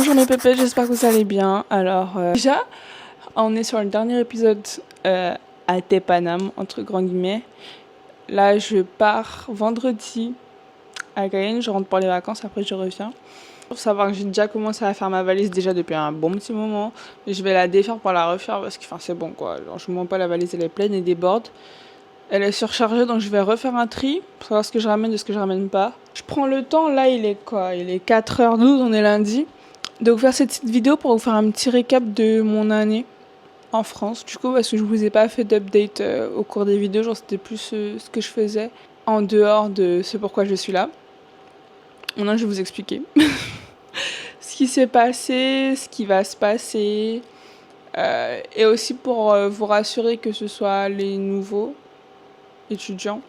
Bonjour mes pépettes, j'espère que vous allez bien. Alors déjà, on est sur le dernier épisode à Tepanam, entre grands guillemets. Là, je pars vendredi à Cayenne, je rentre pour les vacances, après je reviens. Pour savoir que j'ai déjà commencé à faire ma valise déjà depuis un bon petit moment. Je vais la défaire pour la refaire parce que c'est bon quoi. Genre, je ne mens pas, la valise elle est pleine et déborde. Elle est surchargée, donc je vais refaire un tri pour savoir ce que je ramène et ce que je ramène pas. Je prends le temps, là il est quoi? Il est 4h12, on est lundi. De vous faire cette petite vidéo pour vous faire un petit récap de mon année en France. Du coup, parce que je vous ai pas fait d'update au cours des vidéos, genre c'était plus ce que je faisais en dehors de ce pourquoi je suis là. Maintenant, je vais vous expliquer ce qui s'est passé, ce qui va se passer, et aussi pour vous rassurer que ce soit les nouveaux étudiants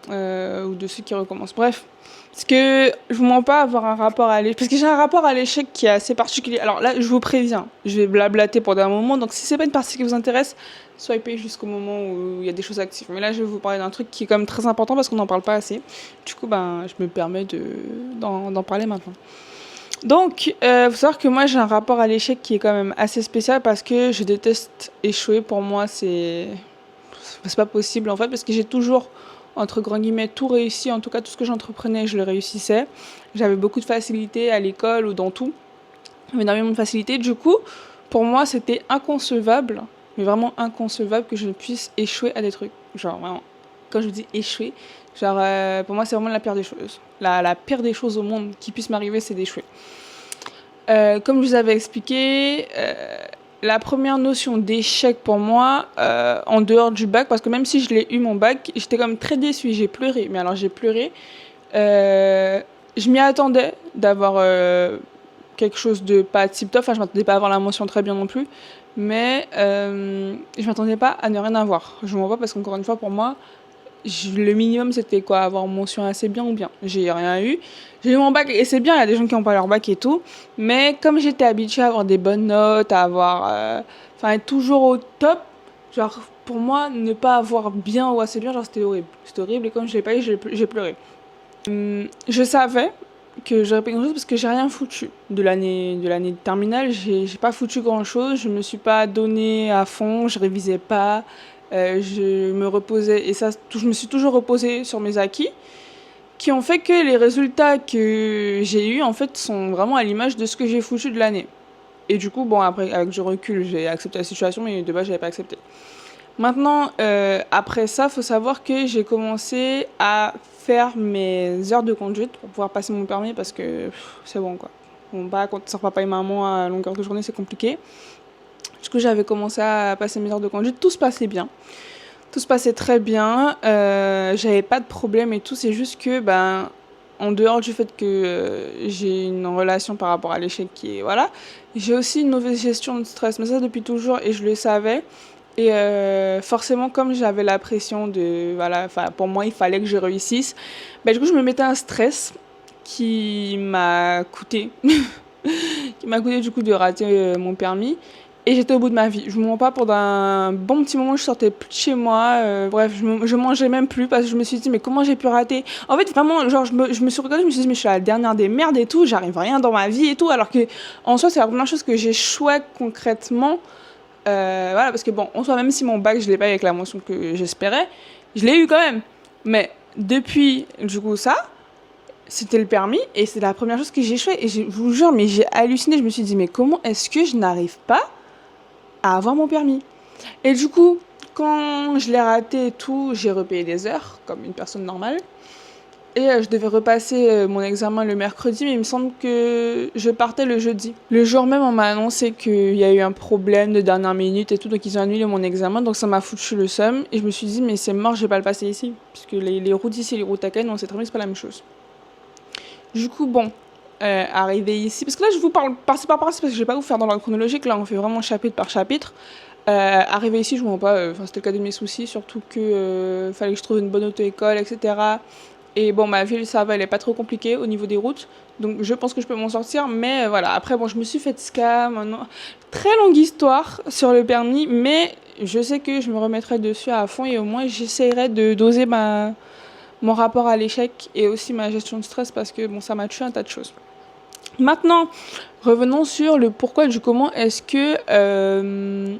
ou de ceux qui recommencent. Bref, parce que je vous mens pas avoir un rapport à l'échec, parce que j'ai un rapport à l'échec qui est assez particulier. Alors là, je vous préviens, je vais blablater pendant un moment, donc si c'est pas une partie qui vous intéresse, swipez jusqu'au moment où il y a des choses actives. Mais là, je vais vous parler d'un truc qui est quand même très important parce qu'on n'en parle pas assez. Du coup, je me permets d'en parler maintenant. Donc, faut savoir que moi, j'ai un rapport à l'échec qui est quand même assez spécial parce que je déteste échouer. Pour moi, c'est pas possible en fait, parce que j'ai toujours, entre grands guillemets, tout réussi. En tout cas, tout ce que j'entreprenais, je le réussissais. J'avais beaucoup de facilité à l'école ou dans tout. J'avais énormément de facilité. Du coup, pour moi, c'était inconcevable, mais vraiment inconcevable que je ne puisse échouer à des trucs. Genre, vraiment, quand je dis échouer, genre, pour moi, c'est vraiment la pire des choses. La pire des choses au monde qui puisse m'arriver, c'est d'échouer. Comme je vous avais expliqué, la première notion d'échec pour moi, en dehors du bac, parce que même si je l'ai eu mon bac, j'étais quand même très déçue, j'ai pleuré. Mais alors j'ai pleuré, je m'y attendais d'avoir quelque chose de pas tip-top, enfin je m'attendais pas à avoir la mention très bien non plus, mais je m'attendais pas à ne rien avoir. Je ne vois pas parce qu'encore une fois pour moi, le minimum c'était quoi, avoir une mention assez bien ou bien. J'ai rien eu. J'ai eu mon bac et c'est bien, il y a des gens qui n'ont pas leur bac et tout, mais comme j'étais habituée à avoir des bonnes notes, à avoir, être toujours au top, genre pour moi ne pas avoir bien ou assez bien, genre c'était horrible. C'était horrible et comme je l'ai pas eu, j'ai pleuré. Je savais que j'aurais pas grand chose parce que j'ai rien foutu de l'année de terminale, j'ai pas foutu grand chose, je me suis pas donné à fond, je révisais pas. Je me reposais, et ça, je me suis toujours reposée sur mes acquis, qui ont fait que les résultats que j'ai eus, en fait, sont vraiment à l'image de ce que j'ai foutu de l'année. Et du coup, bon, après, avec du recul, j'ai accepté la situation, mais de base, j'avais pas accepté. Maintenant, après ça, faut savoir que j'ai commencé à faire mes heures de conduite pour pouvoir passer mon permis, parce que c'est bon, quoi. Bon, quand tu sors papa et maman à longueur de journée, c'est compliqué. Du coup, j'avais commencé à passer mes heures de conduite. Tout se passait bien. Tout se passait très bien. J'avais pas de problème et tout. C'est juste que, en dehors du fait que j'ai une relation par rapport à l'échec qui est, voilà, j'ai aussi une mauvaise gestion de stress. Mais ça, depuis toujours, et je le savais. Et forcément, comme j'avais la pression de, voilà, pour moi, il fallait que je réussisse. Du coup, je me mettais un stress qui m'a coûté. Qui m'a coûté, du coup, de rater mon permis. Et j'étais au bout de ma vie. Je ne mens pas, pendant un bon petit moment, je sortais plus de chez moi. Bref, je mangeais même plus parce que je me suis dit, mais comment j'ai pu rater? En fait, vraiment, genre, je me suis regardée, je me suis dit, mais je suis la dernière des merdes et tout, j'arrive rien dans ma vie et tout. Alors que, en soi, c'est la première chose que j'ai échoué concrètement. Voilà, parce que bon, en soi, même si mon bac, je l'ai pas eu avec la mention que j'espérais, je l'ai eu quand même. Mais depuis, du coup, ça, c'était le permis et c'est la première chose que j'ai échoué. Et je vous jure, mais j'ai halluciné. Je me suis dit, mais comment est-ce que je n'arrive pas à avoir mon permis? Et du coup, quand je l'ai raté et tout, j'ai repayé des heures, comme une personne normale. Et je devais repasser mon examen le mercredi, mais il me semble que je partais le jeudi. Le jour même, on m'a annoncé qu'il y a eu un problème de dernière minute et tout, donc ils ont annulé mon examen, donc ça m'a foutu le seum. Et je me suis dit, mais c'est mort, je vais pas le passer ici. Puisque les routes ici et les routes à Cayenne, on sait très bien que c'est pas la même chose. Du coup, bon, arrivé ici, parce que là, je vous parle par-ci par par-ci, parce que je vais pas vous faire dans l'ordre chronologique, là, on fait vraiment chapitre par chapitre. Arrivé ici, je ne vois pas, c'était le cas de mes soucis, surtout que fallait que je trouve une bonne auto-école, etc. Et bon, ma ville, ça va, elle est pas trop compliquée au niveau des routes, donc je pense que je peux m'en sortir, mais voilà. Après, bon, je me suis fait scam, très longue histoire sur le permis, mais je sais que je me remettrai dessus à fond et au moins j'essaierai de doser mon rapport à l'échec et aussi ma gestion de stress parce que bon, ça m'a tué un tas de choses. Maintenant, revenons sur le pourquoi du comment est-ce que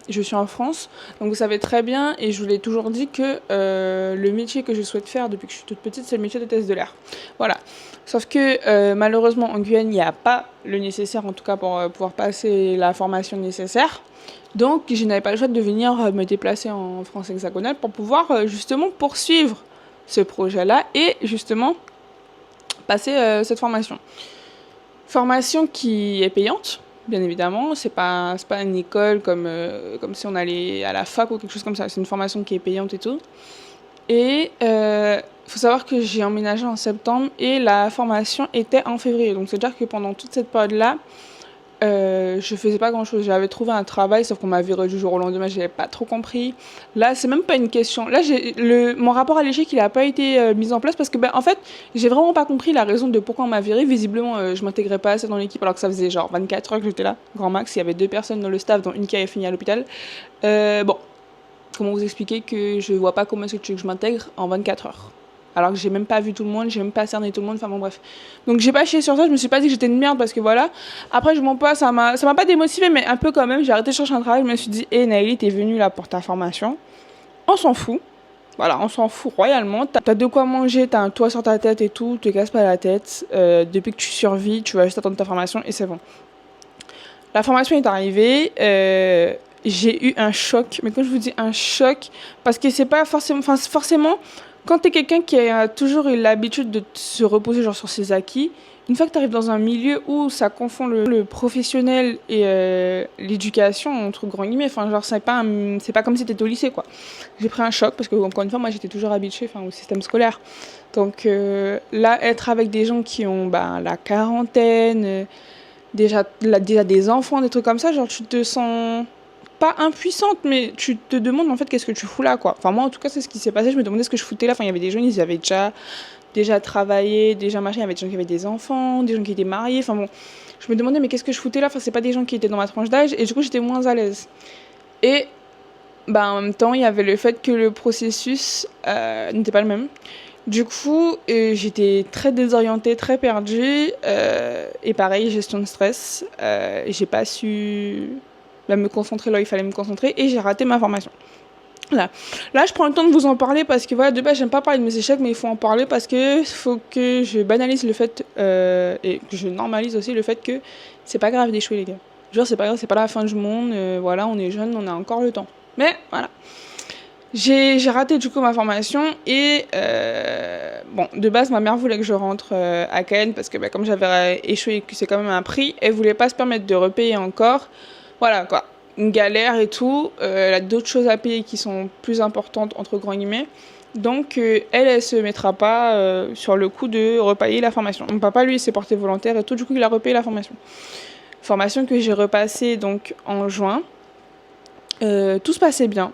je suis en France. Donc vous savez très bien, et je vous l'ai toujours dit, que le métier que je souhaite faire depuis que je suis toute petite, c'est le métier d'hôtesse de l'air. Voilà. Sauf que malheureusement en Guyane, il n'y a pas le nécessaire, en tout cas pour pouvoir passer la formation nécessaire. Donc je n'avais pas le choix de venir me déplacer en France hexagonale pour pouvoir justement poursuivre ce projet-là et justement passer cette formation. Formation qui est payante, bien évidemment. C'est pas une école comme si on allait à la fac ou quelque chose comme ça. C'est une formation qui est payante et tout. Et faut savoir que j'ai emménagé en septembre et la formation était en février. Donc c'est-à-dire que pendant toute cette période-là, je faisais pas grand-chose. J'avais trouvé un travail, sauf qu'on m'a viré du jour au lendemain, j'avais pas trop compris. Là, c'est même pas une question. Là, mon rapport à l'échec, il a pas été mis en place parce que, en fait, j'ai vraiment pas compris la raison de pourquoi on m'a viré. Visiblement, je m'intégrais pas assez dans l'équipe alors que ça faisait genre 24 heures que j'étais là, grand max. Il y avait 2 personnes dans le staff, dont une qui avait fini à l'hôpital. Bon, comment vous expliquer que je vois pas comment est-ce que tu veux que je m'intègre en 24 heures alors que j'ai même pas vu tout le monde, j'ai même pas cerné tout le monde, enfin bon bref. Donc j'ai pas chié sur ça, je me suis pas dit que j'étais une merde parce que voilà. Après je m'en pas, ça m'a pas démotivée mais un peu quand même, j'ai arrêté de chercher un travail, je me suis dit "Hé Naïli, t'es venue là pour ta formation. On s'en fout. Voilà, on s'en fout royalement. T'as de quoi manger, t'as un toit sur ta tête et tout, te casse pas la tête. Depuis que tu survis, tu vas juste attendre ta formation et c'est bon." La formation est arrivée, j'ai eu un choc, mais quand je vous dis un choc, parce que c'est pas forcément, quand t'es quelqu'un qui a toujours eu l'habitude de se reposer genre sur ses acquis, une fois que t'arrives dans un milieu où ça confond le professionnel et l'éducation, entre grands guillemets, enfin genre c'est pas comme si t'étais au lycée quoi. J'ai pris un choc parce que encore une fois, moi j'étais toujours habituée au système scolaire. Donc là, être avec des gens qui ont la quarantaine, déjà des enfants, des trucs comme ça, genre tu te sens pas impuissante, mais tu te demandes en fait qu'est-ce que tu fous là quoi. Enfin moi en tout cas c'est ce qui s'est passé, je me demandais ce que je foutais là. Enfin il y avait des gens, ils avaient déjà travaillé, déjà machin, il y avait des gens qui avaient des enfants, des gens qui étaient mariés, enfin bon. Je me demandais mais qu'est-ce que je foutais là, enfin c'est pas des gens qui étaient dans ma tranche d'âge et du coup j'étais moins à l'aise. Et en même temps il y avait le fait que le processus n'était pas le même. Du coup, j'étais très désorientée, très perdue. Et pareil, gestion de stress. J'ai pas su me concentrer là où il fallait me concentrer. Et j'ai raté ma formation. Là, je prends le temps de vous en parler parce que, voilà, de base, j'aime pas parler de mes échecs, mais il faut en parler parce que faut que je banalise le fait et que je normalise aussi le fait que c'est pas grave d'échouer, les gars. Genre, c'est pas grave, c'est pas la fin du monde. Voilà, on est jeunes, on a encore le temps. Mais voilà. J'ai raté du coup ma formation et de base ma mère voulait que je rentre à Caen parce que comme j'avais échoué et que c'est quand même un prix, elle voulait pas se permettre de repayer encore. Voilà quoi, une galère et tout. Elle a d'autres choses à payer qui sont plus importantes entre grands guillemets. Donc elle se mettra pas sur le coup de repayer la formation. Mon papa lui s'est porté volontaire et tout, du coup il a repayé la formation. Formation que j'ai repassée donc en juin. Tout se passait bien.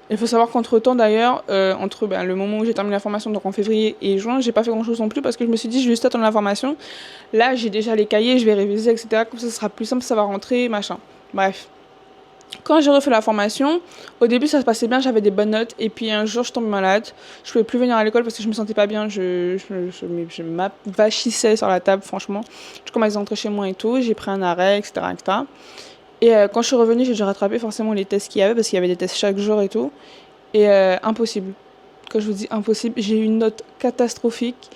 Il faut savoir qu'entre-temps, d'ailleurs, entre le moment où j'ai terminé la formation, donc en février et juin, j'ai pas fait grand-chose non plus parce que je me suis dit, je vais juste attendre la formation. Là, j'ai déjà les cahiers, je vais réviser, etc. Comme ça sera plus simple, ça va rentrer, machin. Bref. Quand j'ai refait la formation, au début, ça se passait bien, j'avais des bonnes notes. Et puis un jour, je tombais malade. Je pouvais plus venir à l'école parce que je me sentais pas bien. Je m'avachissais sur la table, franchement. Je commençais à rentrer chez moi et tout. J'ai pris un arrêt, etc., etc. Et quand je suis revenue, j'ai dû rattraper forcément les tests qu'il y avait parce qu'il y avait des tests chaque jour et tout. Et impossible. Quand je vous dis impossible, j'ai eu une note catastrophique.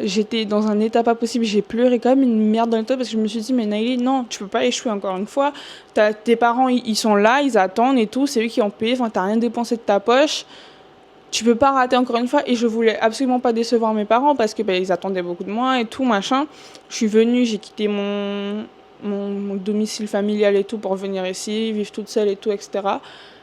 J'étais dans un état pas possible. J'ai pleuré quand même une merde dans le tête parce que je me suis dit, mais Naïli, non, tu peux pas échouer encore une fois. Tes parents, ils sont là, ils attendent et tout. C'est eux qui ont payé. Enfin, t'as rien dépensé de ta poche. Tu peux pas rater encore une fois. Et je voulais absolument pas décevoir mes parents parce que ils attendaient beaucoup de moi et tout, machin. Je suis venue, j'ai quitté mon domicile familial et tout pour venir ici, vivre toute seule et tout, etc.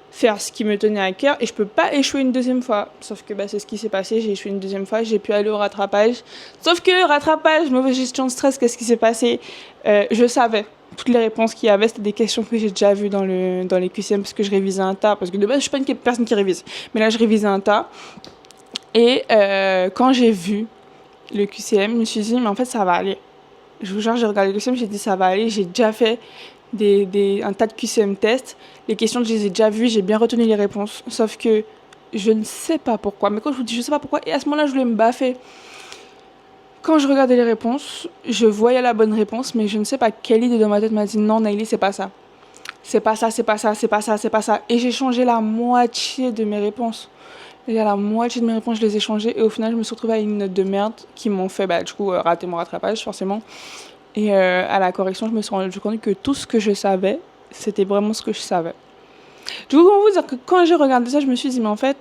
Faire ce qui me tenait à cœur et je peux pas échouer une deuxième fois. Sauf que c'est ce qui s'est passé, j'ai échoué une deuxième fois, j'ai pu aller au rattrapage. Sauf que rattrapage, mauvaise gestion de stress, qu'est-ce qui s'est passé? Je savais. Toutes les réponses qu'il y avait, c'était des questions que j'ai déjà vues dans les QCM parce que je révisais un tas. Parce que de base, je suis pas une personne qui révise. Mais là, je révisais un tas. Et quand j'ai vu le QCM, je me suis dit, mais en fait, ça va aller. Je vous jure, j'ai regardé le QCM, j'ai dit ça va aller. J'ai déjà fait un tas de QCM tests. Les questions, je les ai déjà vues, j'ai bien retenu les réponses. Sauf que je ne sais pas pourquoi. Mais quand je vous dis je ne sais pas pourquoi, et à ce moment-là, je voulais me baffer. Quand je regardais les réponses, je voyais la bonne réponse, mais je ne sais pas quelle idée dans ma tête m'a dit non, Naïli, c'est pas ça. C'est pas ça, c'est pas ça, c'est pas ça, c'est pas ça. Et j'ai changé la moitié de mes réponses. Et à la moitié de mes réponses, je les ai changées. Et au final, je me suis retrouvée à une note de merde qui m'ont fait, rater mon rattrapage, forcément. Et à la correction, je me suis rendu compte que tout ce que je savais, c'était vraiment ce que je savais. Du coup, comment vous dire que quand j'ai regardé ça, je me suis dit, mais en fait,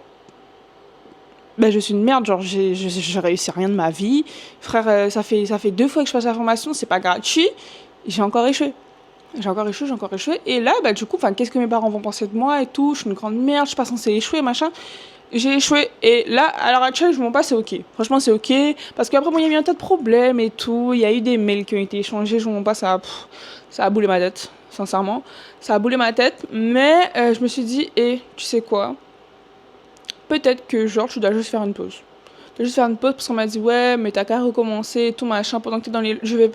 je suis une merde, genre j'ai réussi rien de ma vie. Frère, ça fait 2 fois que je passe la formation, c'est pas gratuit. J'ai encore échoué. J'ai encore échoué. Et là, du coup, qu'est-ce que mes parents vont penser de moi et tout? Je suis une grande merde, je suis pas censée échouer, machin. J'ai échoué. Et là, à l'heure actuelle, je m'en passe, c'est ok. Franchement, c'est ok. Parce qu'après, il y a eu un tas de problèmes et tout. Il y a eu des mails qui ont été échangés. Je m'en passe, ça a boulé ma tête, sincèrement. Ça a boulé ma tête. Mais je me suis dit, tu sais quoi? Peut-être que, genre, tu dois juste faire une pause. Tu dois juste faire une pause parce qu'on m'a dit, ouais, mais t'as qu'à recommencer et tout, machin, pendant que t'es dans les... Je veux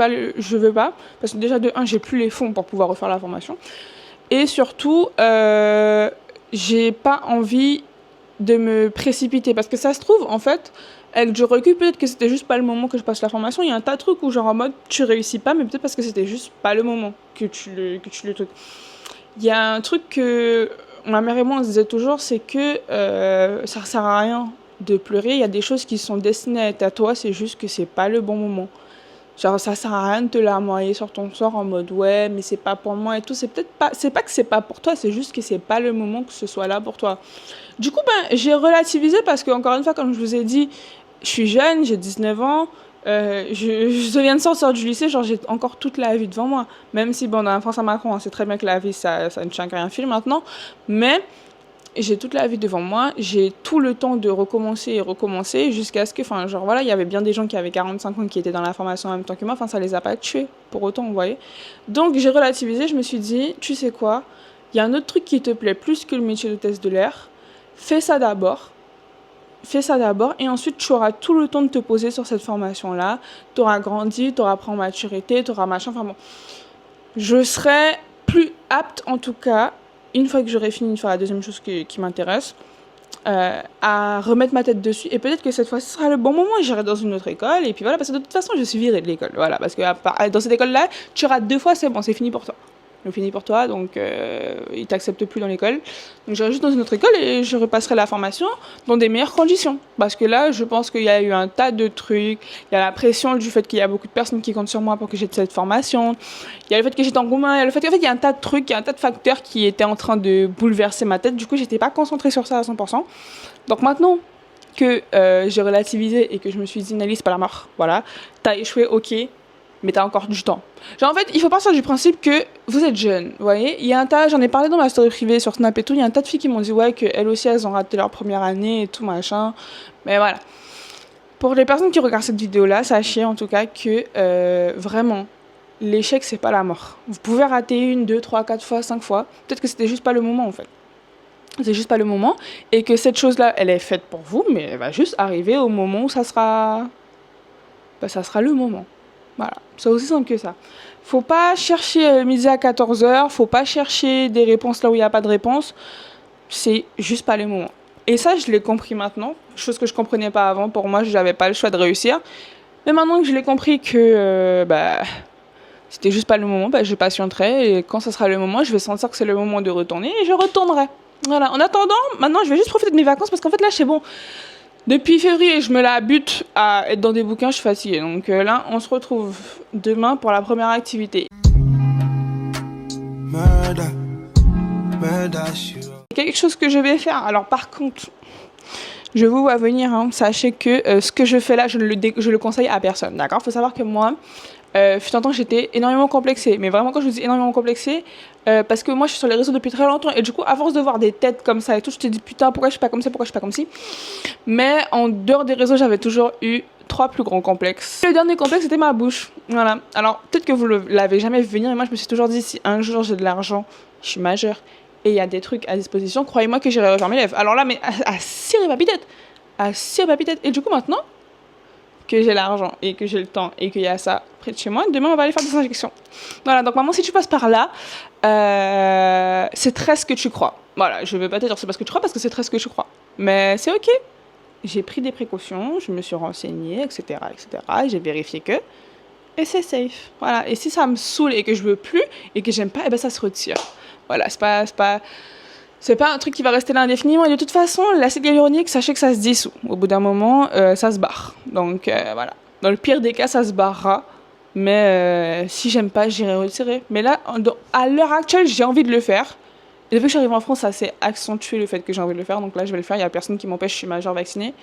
pas. Parce que déjà, de 1, j'ai plus les fonds pour pouvoir refaire la formation. Et surtout, j'ai pas envie de me précipiter. Parce que ça se trouve, en fait, avec du recul, peut-être que c'était juste pas le moment que je passe la formation. Il y a un tas de trucs où, genre, en mode, tu réussis pas, mais peut-être parce que c'était juste pas le moment que tu le truc. Il y a un truc que ma mère et moi on se disait toujours, c'est que ça sert à rien de pleurer. Il y a des choses qui sont destinées à être à toi, c'est juste que c'est pas le bon moment. Genre, ça sert à rien de te larmoyer sur ton sort en mode ouais, mais c'est pas pour moi et tout. C'est pas que c'est pas pour toi, c'est juste que c'est pas le moment que ce soit là pour toi. Du coup, j'ai relativisé parce que, encore une fois, comme je vous ai dit, je suis jeune, j'ai 19 ans. Je viens de sortir du lycée, genre j'ai encore toute la vie devant moi. Même si, dans la France à Macron, on sait très bien que la vie, ça ne tient qu'à un fil maintenant. Mais j'ai toute la vie devant moi, j'ai tout le temps de recommencer et recommencer jusqu'à ce que, il y avait bien des gens qui avaient 45 ans qui étaient dans la formation en même temps que moi, ça les a pas tués pour autant, vous voyez. Donc j'ai relativisé, je me suis dit, tu sais quoi, il y a un autre truc qui te plaît plus que le métier d'hôtesse de l'air, fais ça d'abord et ensuite tu auras tout le temps de te poser sur cette formation-là, tu auras grandi, tu auras pris en maturité, tu auras machin, je serai plus apte en tout cas, une fois que j'aurai fini de faire la deuxième chose qui m'intéresse, à remettre ma tête dessus. Et peut-être que cette fois, ce sera le bon moment. J'irai dans une autre école. Et puis voilà, parce que de toute façon, je suis virée de l'école. Voilà, parce que dans cette école-là, tu rates 2 fois, c'est bon, c'est fini pour toi. C'est fini pour toi, donc ils t'acceptent plus dans l'école. Donc j'irai juste dans une autre école et je repasserai la formation dans des meilleures conditions. Parce que là, je pense qu'il y a eu un tas de trucs. Il y a la pression du fait qu'il y a beaucoup de personnes qui comptent sur moi pour que j'ai cette formation. Il y a le fait que j'étais en commun. Il y a le fait qu'en fait, il y a un tas de trucs, il y a un tas de facteurs qui étaient en train de bouleverser ma tête. Du coup, j'étais pas concentrée sur ça à 100%. Donc maintenant que j'ai relativisé et que je me suis dit, Nelly, c'est pas la mort. Voilà, t'as échoué, ok. Mais t'as encore du temps. Genre, en fait, il faut partir du principe que vous êtes jeune, vous voyez. Il y a un tas, j'en ai parlé dans ma story privée sur Snap et tout, il y a un tas de filles qui m'ont dit, ouais, qu'elles aussi, elles ont raté leur première année et tout, machin. Mais voilà. Pour les personnes qui regardent cette vidéo-là, sachez en tout cas que, vraiment, l'échec, c'est pas la mort. Vous pouvez rater 1, 2, 3, 4 fois, 5 fois. Peut-être que c'était juste pas le moment, en fait. C'est juste pas le moment. Et que cette chose-là, elle est faite pour vous, mais elle va juste arriver au moment où ça sera le moment. Voilà, c'est aussi simple que ça. Faut pas chercher midi à 14h, faut pas chercher des réponses là où il n'y a pas de réponse. C'est juste pas le moment. Et ça, je l'ai compris maintenant, chose que je comprenais pas avant. Pour moi, je n'avais pas le choix de réussir. Mais maintenant que je l'ai compris que c'était juste pas le moment, je patienterai. Et quand ça sera le moment, je vais sentir que c'est le moment de retourner et je retournerai. Voilà. En attendant, maintenant, je vais juste profiter de mes vacances parce qu'en fait, là, c'est bon. Depuis février, je me la bute à être dans des bouquins, je suis fatiguée. Donc là, on se retrouve demain pour la première activité. Quelque chose que je vais faire. Alors par contre, je vous vois venir. Sachez que ce que je fais là, je le conseille à personne. D'accord ? Faut savoir que moi, fut un temps, j'étais énormément complexée. Mais vraiment, quand je vous dis énormément complexée, parce que moi, je suis sur les réseaux depuis très longtemps. Et du coup, à force de voir des têtes comme ça et tout, je te dis putain, pourquoi je suis pas comme ça, pourquoi je suis pas comme ci. Mais en dehors des réseaux, j'avais toujours eu 3 plus grands complexes. Le dernier complexe, c'était ma bouche. Voilà. Alors, peut-être que vous l'avez jamais vu venir. Et moi, je me suis toujours dit, si un jour j'ai de l'argent, je suis majeure, et il y a des trucs à disposition, croyez-moi que j'irai refaire mes lèvres. Alors là, mais à cirer ma pitette. À cirer ma pitette. Et du coup, maintenant que j'ai l'argent et que j'ai le temps et qu'il y a ça près de chez moi, demain on va aller faire des injections. Voilà, donc maman, si tu passes par là, c'est très ce que tu crois. Voilà, je vais pas te dire c'est parce que tu crois, parce que c'est très ce que tu crois. Mais c'est ok. j'ai pris des précautions, je me suis renseignée, etc., etc. Et j'ai vérifié que... Et c'est safe. Voilà. Et si ça me saoule et que je veux plus et que j'aime pas, eh ben ça se retire. Voilà, c'est pas un truc qui va rester là indéfiniment. Et de toute façon, l'acide hyaluronique, sachez que ça se dissout. Au bout d'un moment, ça se barre. Donc voilà. Dans le pire des cas, ça se barrera. Mais si j'aime pas, j'irai retirer. Mais là, à l'heure actuelle, j'ai envie de le faire. Et depuis que je suis arrivée en France, ça s'est accentué le fait que j'ai envie de le faire. Donc là, je vais le faire. Il y a personne qui m'empêche. Je suis majeure vaccinée.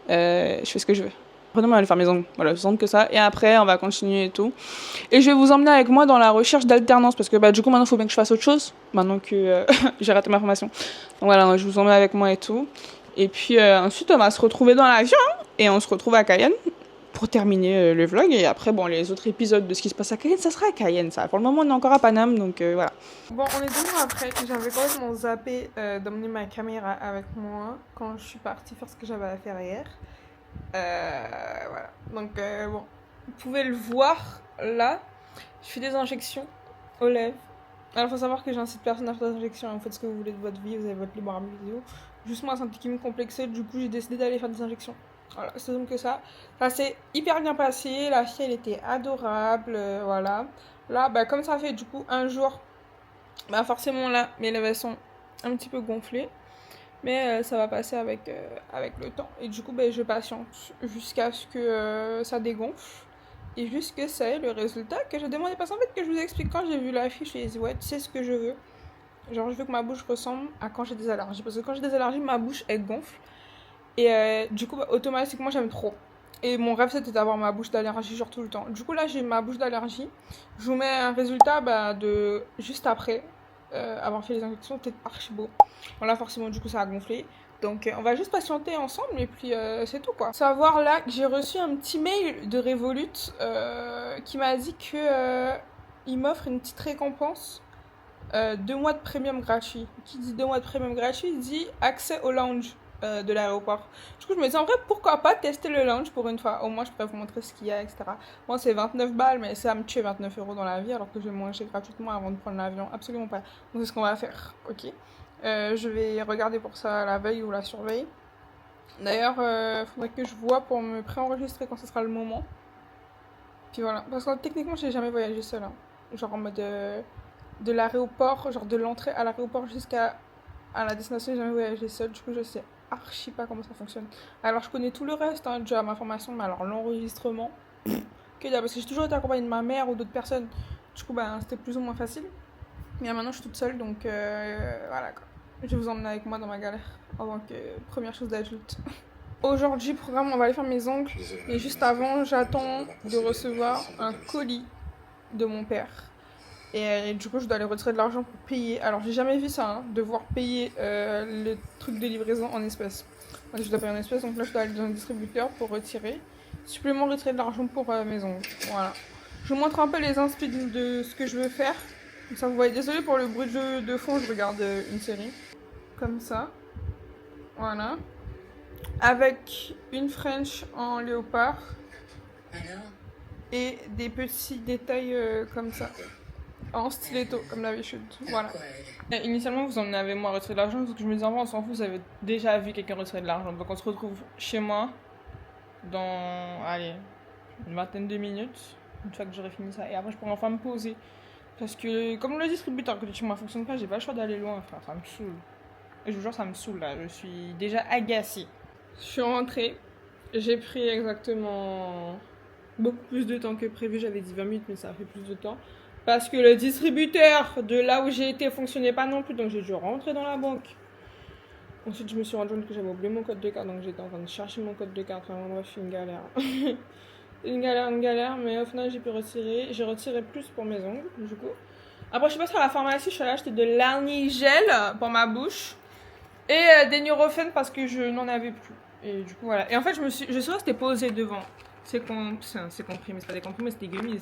Je fais ce que je veux. Prenez-moi à aller faire mes ongles. Voilà, je sens que ça. Et après, on va continuer et tout. Et je vais vous emmener avec moi dans la recherche d'alternance. Parce que du coup, maintenant, il faut bien que je fasse autre chose. Maintenant que j'ai raté ma formation. Donc voilà, je vous emmène avec moi et tout. Et puis ensuite, on va se retrouver dans l'avion. Et on se retrouve à Cayenne pour terminer le vlog. Et après, bon, les autres épisodes de ce qui se passe à Cayenne, ça sera à Cayenne, ça. Pour le moment, on est encore à Paname, donc voilà. Bon, on est 2 mois après. J'avais complètement zappé d'emmener ma caméra avec moi quand je suis partie faire ce que j'avais à faire hier. Voilà. Donc, bon, vous pouvez le voir là. Je fais des injections aux lèvres. Alors, il faut savoir que j'incite personne à faire des injections. Vous faites ce que vous voulez de votre vie, vous avez votre libre arbitre vidéo. Juste moi, c'est un truc qui me complexait. Du coup, j'ai décidé d'aller faire des injections. Voilà, c'est donc que ça. Ça s'est hyper bien passé. La fille, elle était adorable. Voilà. Là, comme ça fait du coup un jour, forcément là, mes lèvres sont un petit peu gonflées. Mais ça va passer avec le temps. Et du coup, je patiente jusqu'à ce que ça dégonfle. Et jusque c'est le résultat que j'ai demandé. Parce qu'en fait, que je vous explique, quand j'ai vu l'affiche, j'ai dit, ouais, tu sais ce que je veux. Genre, je veux que ma bouche ressemble à quand j'ai des allergies. Parce que quand j'ai des allergies, ma bouche, elle gonfle. Et du coup, automatiquement, j'aime trop. Et mon rêve, c'était d'avoir ma bouche d'allergie, genre tout le temps. Du coup, là, j'ai ma bouche d'allergie. Je vous mets un résultat de juste après avoir fait les injections, peut-être archi beau. Bon, là, forcément, du coup, ça a gonflé. Donc, on va juste patienter ensemble et puis c'est tout, quoi. Savoir là que j'ai reçu un petit mail de Revolut qui m'a dit que il m'offre une petite récompense. 2 mois de premium gratuit. Qui dit 2 mois de premium gratuit dit accès au lounge de l'aéroport. Du coup, je me dis en vrai, pourquoi pas tester le lounge pour une fois. Au moins, je pourrais vous montrer ce qu'il y a, etc. Moi, c'est 29 balles, mais ça va me tuer 29 € dans la vie alors que je vais manger gratuitement avant de prendre l'avion. Absolument pas. Donc, c'est ce qu'on va faire. Ok. Je vais regarder pour ça la veille ou la surveille. D'ailleurs, faudrait que je vois pour me préenregistrer quand ce sera le moment. Puis voilà. Parce que techniquement, j'ai jamais voyagé seule. Hein. Genre en mode de l'aéroport, genre de l'entrée à l'aéroport jusqu'à la destination, j'ai jamais voyagé seule. Du coup, je sais archi pas comment ça fonctionne. Alors, je connais tout le reste, hein, déjà ma formation, mais alors l'enregistrement, que parce que j'ai toujours été accompagnée de ma mère ou d'autres personnes. Du coup, c'était plus ou moins facile. Mais maintenant, je suis toute seule, donc voilà quoi. Je vais vous emmener avec moi dans ma galère en tant que première chose d'adulte. Aujourd'hui, programme, on va aller faire mes ongles. Et juste avant, j'attends de recevoir un colis de mon père. Et du coup, je dois aller retirer de l'argent pour payer. Alors, j'ai jamais vu ça, hein, devoir payer le truc de livraison en espèces. Donc, je dois payer en espèces, donc là, je dois aller dans un distributeur pour retirer. Supplément, retirer de l'argent pour mes ongles. Voilà. Je vous montre un peu les inspi de ce que je veux faire. Comme ça, vous voyez. Désolée pour le bruit de jeu de fond, je regarde une série. Comme ça. Voilà. Avec une French en léopard. Et des petits détails comme ça. En stiletto, comme d'habitude. Voilà. Et initialement, vous emmenez avec moi retirer de l'argent parce que je me disais, on s'en fout, vous avez déjà vu quelqu'un retirer de l'argent. Donc on se retrouve chez moi dans, allez, une vingtaine de minutes, une fois que j'aurai fini ça. Et après, je pourrai enfin me poser. Parce que, comme le distributeur que chez moi fonctionne pas, j'ai pas le choix d'aller loin, frère. Ça me saoule. Et je vous jure, ça me saoule là. Je suis déjà agacée. Je suis rentrée. J'ai pris exactement beaucoup plus de temps que prévu. J'avais dit 20 minutes, mais ça a fait plus de temps. Parce que le distributeur de là où j'ai été fonctionnait pas non plus, donc j'ai dû rentrer dans la banque. Ensuite, je me suis rendu compte que j'avais oublié mon code de carte, donc j'étais en train de chercher mon code de carte. Enfin, bref, une galère. une galère, mais au final, j'ai pu retirer. J'ai retiré plus pour mes ongles, du coup. Après, je suis passée à la pharmacie, je suis allée acheter de l'arni gel pour ma bouche et des Nurofen parce que je n'en avais plus. Et du coup, voilà. Et en fait, je suis restée posée devant. C'est comprimé, c'est pas des comprimés, c'est des gummies.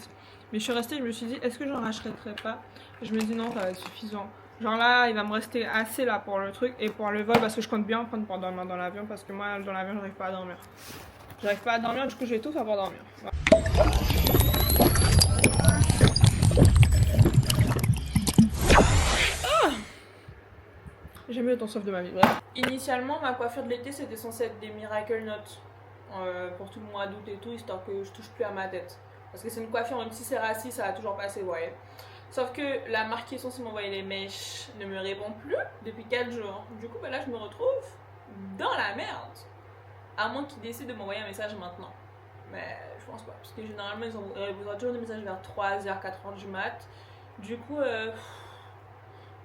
Mais je suis restée, je me suis dit, est-ce que j'en rachèterais pas? Je me dis non, ça va être suffisant. Genre là, il va me rester assez là pour le truc et pour le vol parce que je compte bien en prendre pour dormir dans l'avion parce que moi, dans l'avion, j'arrive pas à dormir. J'arrive pas à dormir, du coup, je vais tout faire pour dormir. Voilà. J'ai jamais eu autant soif de ma vie, bref. Initialement, ma coiffure de l'été, c'était censé être des Miracle Knots pour tout le mois d'août et tout, histoire que je touche plus à ma tête. Parce que c'est une coiffure, même si c'est rassis, ça va toujours passer, vous voyez. Sauf que la marque qui est censée m'envoyer les mèches ne me répond plus depuis 4 jours. Du coup, bah là, je me retrouve dans la merde. À moins qu'ils décident de m'envoyer un message maintenant. Mais je pense pas. Parce que généralement, ils envoient toujours des messages vers 3h, 4h du mat. Du coup,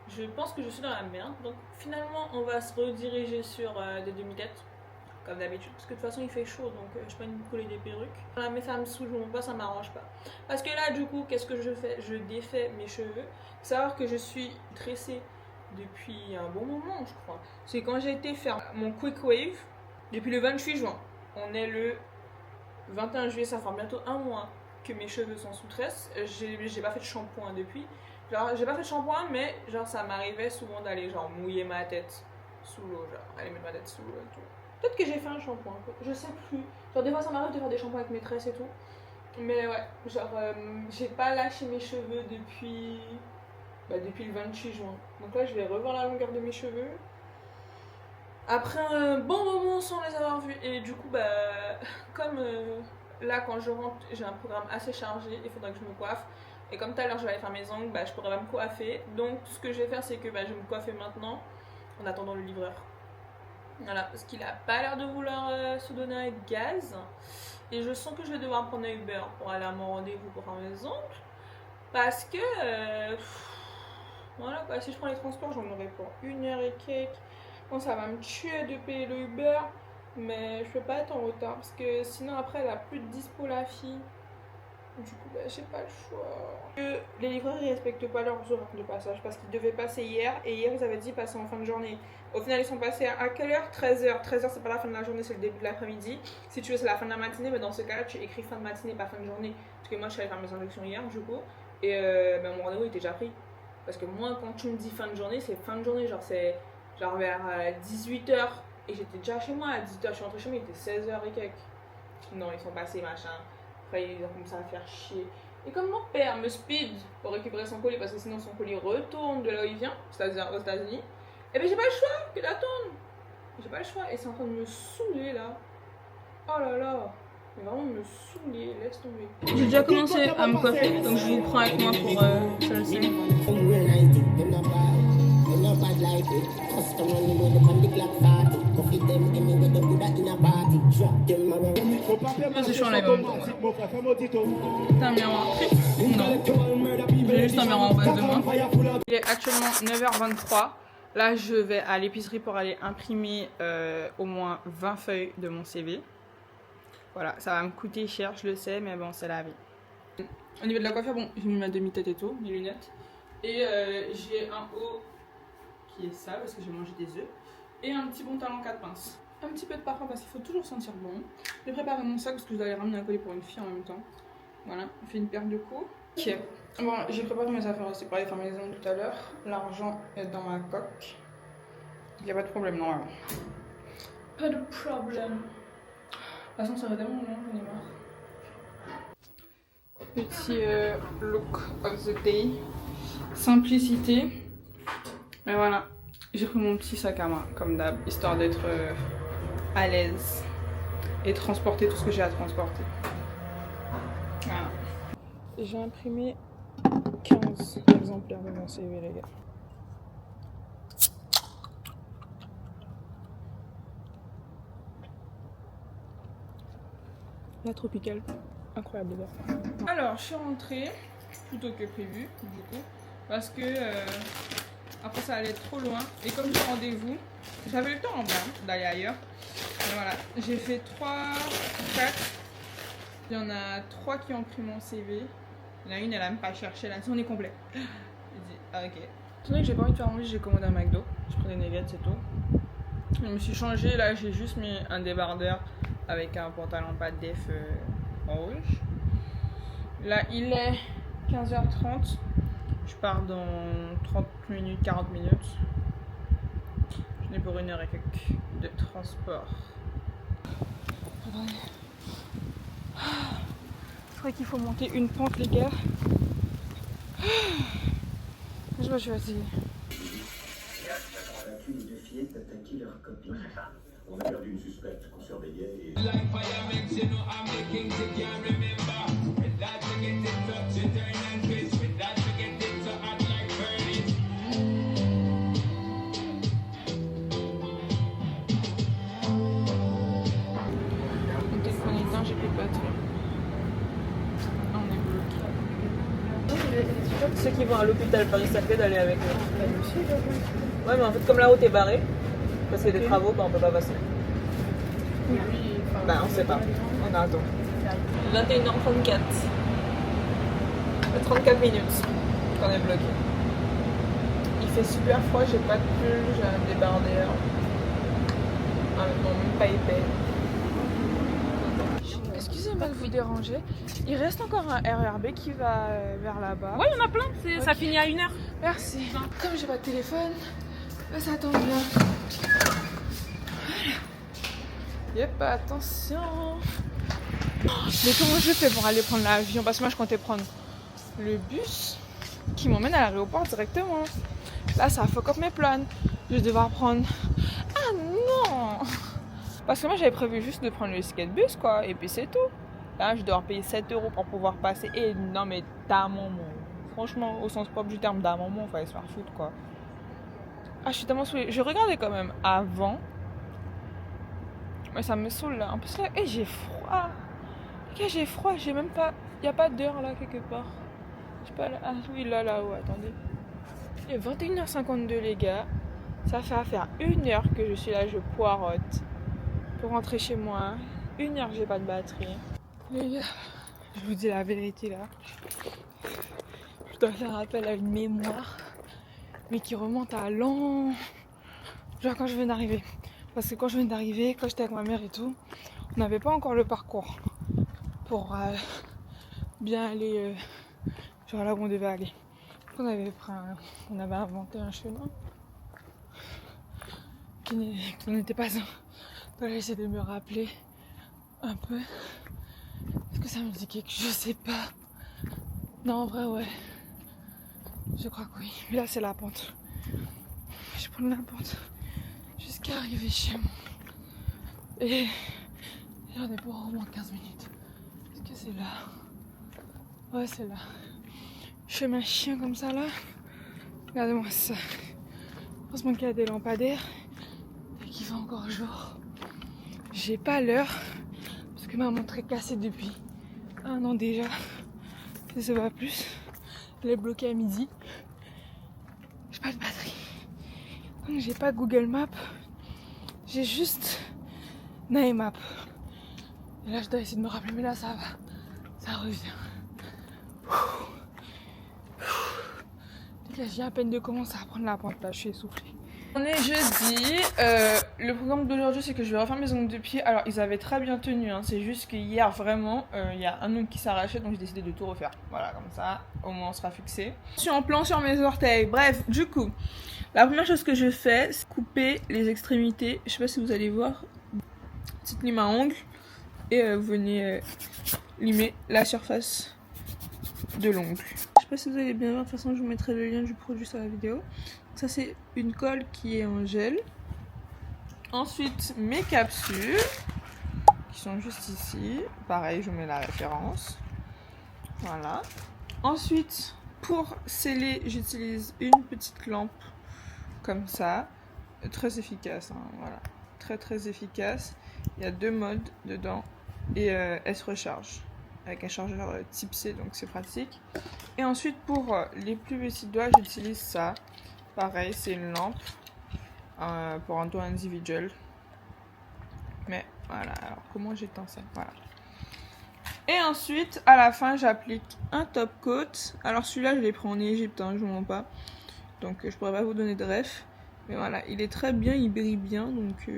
je pense que je suis dans la merde. Donc finalement, on va se rediriger sur des demi-têtes. Comme d'habitude. Parce que de toute façon, il fait chaud. Donc je peux pas me coller des perruques. Voilà, mais ça me saoule pas, ça m'arrange pas. Parce que là, du coup, qu'est-ce que je fais? Je défais mes cheveux. Faut savoir que je suis tressée depuis un bon moment, je crois. C'est quand j'ai été faire mon quick wave. Depuis le 28 juin. On est le 21 juillet, ça fera bientôt un mois que mes cheveux sont sous tresse. J'ai pas fait de shampoing depuis. Genre, j'ai pas fait de shampoing, mais genre ça m'arrivait souvent d'aller genre mouiller ma tête sous l'eau, genre aller mettre ma tête sous l'eau et tout. Peut-être que j'ai fait un shampoing, je sais plus. Genre des fois ça m'arrive de faire des shampoings avec mes tresses et tout. Mais ouais, genre j'ai pas lâché mes cheveux depuis le 28 juin. Donc là je vais revoir la longueur de mes cheveux. Après un bon moment sans les avoir vus. Et du coup, comme là quand je rentre, j'ai un programme assez chargé, il faudra que je me coiffe. Et comme tout à l'heure je vais aller faire mes ongles, je pourrais pas me coiffer. Donc ce que je vais faire, c'est que je vais me coiffer maintenant, en attendant le livreur. Voilà, parce qu'il a pas l'air de vouloir se donner un gaz. Et je sens que je vais devoir prendre un Uber pour aller à mon rendez-vous pour faire mes ongles. Parce que, voilà quoi, si je prends les transports, j'en aurai pour 1h et quelques. Bon, ça va me tuer de payer le Uber, mais je peux pas être en retard parce que sinon après elle a plus de dispo la fille. Du coup, j'ai pas le choix. Les livreurs ils respectent pas leurs horaires de passage parce qu'ils devaient passer hier et hier ils avaient dit passer en fin de journée. Au final, ils sont passés à quelle heure? 13h. 13h, c'est pas la fin de la journée, c'est le début de l'après-midi. Si tu veux, c'est la fin de la matinée, mais dans ce cas-là, tu écris fin de matinée, pas fin de journée. Parce que moi, je suis allée faire mes injections hier, du coup, et mon rendez-vous était déjà pris. Parce que moi, quand tu me dis fin de journée, c'est fin de journée, genre c'est genre vers 18h. Et j'étais déjà chez moi à 18h, je suis rentrée chez moi, il était 16h et quelques. Non, ils sont passés, machin. Après, ils ont commencé à faire chier. Et comme mon père me speed pour récupérer son colis, parce que sinon son colis retourne de là où il vient, c'est-à-dire aux États-Unis, et j'ai pas le choix que d'attendre. J'ai pas le choix, et c'est en train de me saouler là. Oh là là, mais vraiment me saouler, laisse tomber. J'ai déjà commencé à me coiffer, donc je vous prends avec moi pour ça le sait. C'est chaud en live en même temps. T'as un miroir? Non. J'ai juste un miroir en face de moi. Il est actuellement 9h23. Là, je vais à l'épicerie pour aller imprimer au moins 20 feuilles de mon CV. Voilà, ça va me coûter cher, je le sais, mais bon, c'est la vie. Au niveau de la coiffure, bon, j'ai mis ma demi-tête et tout, mes lunettes. Et j'ai un haut qui est sale parce que j'ai mangé des œufs. Et un petit bon talon 4 pinces. Un petit peu de parfum parce qu'il faut toujours sentir bon. J'ai préparé mon sac parce que je dois aller ramener un colis pour une fille en même temps. Voilà, on fait une paire de coups. Ok, bon, j'ai préparé mes affaires aussi pour aller faire mes ongles tout à l'heure. L'argent est dans ma coque. Il n'y a pas de problème normalement. Pas de problème. De toute façon, ça va tellement long, j'en ai marre. Petit look of the day. Simplicité. Mais voilà, j'ai pris mon petit sac à main, comme d'hab, histoire d'être à l'aise et transporter tout ce que j'ai à transporter. Voilà. J'ai imprimé 15 exemplaires de mon CV, les gars. La tropicale, incroyable déjà. Alors, je suis rentrée plus tôt que prévu, du coup, parce que après ça allait être trop loin. Et comme j'ai rendez-vous, j'avais le temps en bien d'aller ailleurs. Et voilà, j'ai fait 3, 4. Il y en a 3 qui ont pris mon CV. Il y en a une, elle a même pas cherché, là, on est complet. J'ai dit, ah ok. Étant donné que j'ai pas envie de faire manger, j'ai commandé un McDo. Je prends des nuggets, c'est tout. Je me suis changée, là j'ai juste mis un débardeur avec un pantalon pas de def rouge. Là il est 15h30. Je pars dans 30 minutes, 40 minutes. Je n'ai pour 1h et quelques de transport. Attendez. Je crois qu'il faut monter une pente, les gars. Je vais essayer. vaincu les deux fillettes d'attaquer leur copine. C'est ça. On a perdu une suspecte qu'on surveillait et... Mon téléphone est éteint, j'ai plus de batterie. On est bloqué. Ceux qui vont à l'hôpital Paris-Saclay d'aller avec eux. Ouais, mais en fait, comme la route est barrée, parce qu'il y a des travaux, bah, on peut pas passer. Bah, on sait pas. On attend. 21h34. 34 minutes qu'on est bloqué. Il fait super froid, j'ai pas de pull, j'ai un débardeur. Non, même pas épais. Excusez-moi de vous déranger. Il reste encore un RERB qui va vers là-bas. Ouais, il y en a plein. Ça finit à 1h. Merci. Comme j'ai pas de téléphone, ça tombe bien. Yep, attention. Mais comment je fais pour aller prendre l'avion? Parce que moi je comptais prendre le bus qui m'emmène à l'aéroport directement. Là ça fuck up mes plans. Je vais devoir prendre... Ah non! Parce que moi j'avais prévu juste de prendre le skatebus quoi, et puis c'est tout. Là je dois devoir payer 7 € pour pouvoir passer. Et non mais t'as un moment. Franchement, au sens propre du terme, d'un moment, il fallait se faire foutre quoi. Ah, je suis tellement saoulée. Je regardais quand même avant. Mais ça me saoule là. En plus là, j'ai froid. Ok, j'ai froid, j'ai même pas... Il n'y a pas d'heure là quelque part. Je sais pas là. Ah oui, là-haut, attendez. Il est 21h52 les gars. Ça fait à faire 1 heure que je suis là, je poirote. Pour rentrer chez moi. 1 heure que j'ai pas de batterie. Les gars, je vous dis la vérité là. Je dois faire appel à une mémoire. Mais qui remonte à l'an... Genre quand je viens d'arriver. Parce que quand je viens d'arriver, quand j'étais avec ma mère et tout, on n'avait pas encore le parcours pour bien aller genre là où on devait aller. On avait inventé un chemin qui n'était pas un. Donc j'essaie de me rappeler un peu. Est-ce que ça me dit quelque chose? Je sais pas. Non, en vrai, ouais. Je crois que oui. Mais là, c'est la pente. Je prends la pente jusqu'à arriver chez moi. Et j'en ai pour au moins 15 minutes. Est-ce que c'est là? Ouais, c'est là. Chemin chien comme ça là. Regardez-moi ça. Heureusement qu'il y a des lampadaires et qu'il fait encore jour. J'ai pas l'heure parce que ma montre est cassée depuis 1 an déjà. Je sais pas plus. Elle est bloquée à midi. J'ai pas de batterie. Donc j'ai pas Google Maps. J'ai juste Naemap. Et là je dois essayer de me rappeler, mais là ça va. Ça revient. Là, je viens à peine de commencer à prendre la pente là, je suis essoufflée. On est jeudi. Le programme d'aujourd'hui c'est que je vais refaire mes ongles de pied. Alors ils avaient très bien tenu, hein. C'est juste qu'hier vraiment il y a un ongle qui s'arrachait, donc j'ai décidé de tout refaire. Voilà, comme ça au moins on sera fixé. Je suis en plan sur mes orteils. Bref, du coup, la première chose que je fais c'est couper les extrémités. Je sais pas si vous allez voir. Petite lime à ongles. Et vous venez limer la surface de l'ongle. Je sais pas si vous allez bien voir, de toute façon je vous mettrai le lien du produit sur la vidéo. Ça c'est une colle qui est en gel. Ensuite mes capsules qui sont juste ici. Pareil, je vous mets la référence. Voilà. Ensuite pour sceller j'utilise une petite lampe comme ça. Très efficace, hein, voilà. Très efficace. Il y a 2 modes dedans et elle se recharge avec un chargeur type C, donc c'est pratique. Et ensuite pour les plus petits doigts j'utilise ça. Pareil, c'est une lampe pour un doigt individuel. Mais voilà, alors comment j'éteins ça? Voilà. Et ensuite à la fin j'applique un top coat. Alors celui-là je l'ai pris en Égypte, hein, je vous mens pas. Donc je pourrais pas vous donner de ref. Mais voilà, il est très bien, il brille bien, donc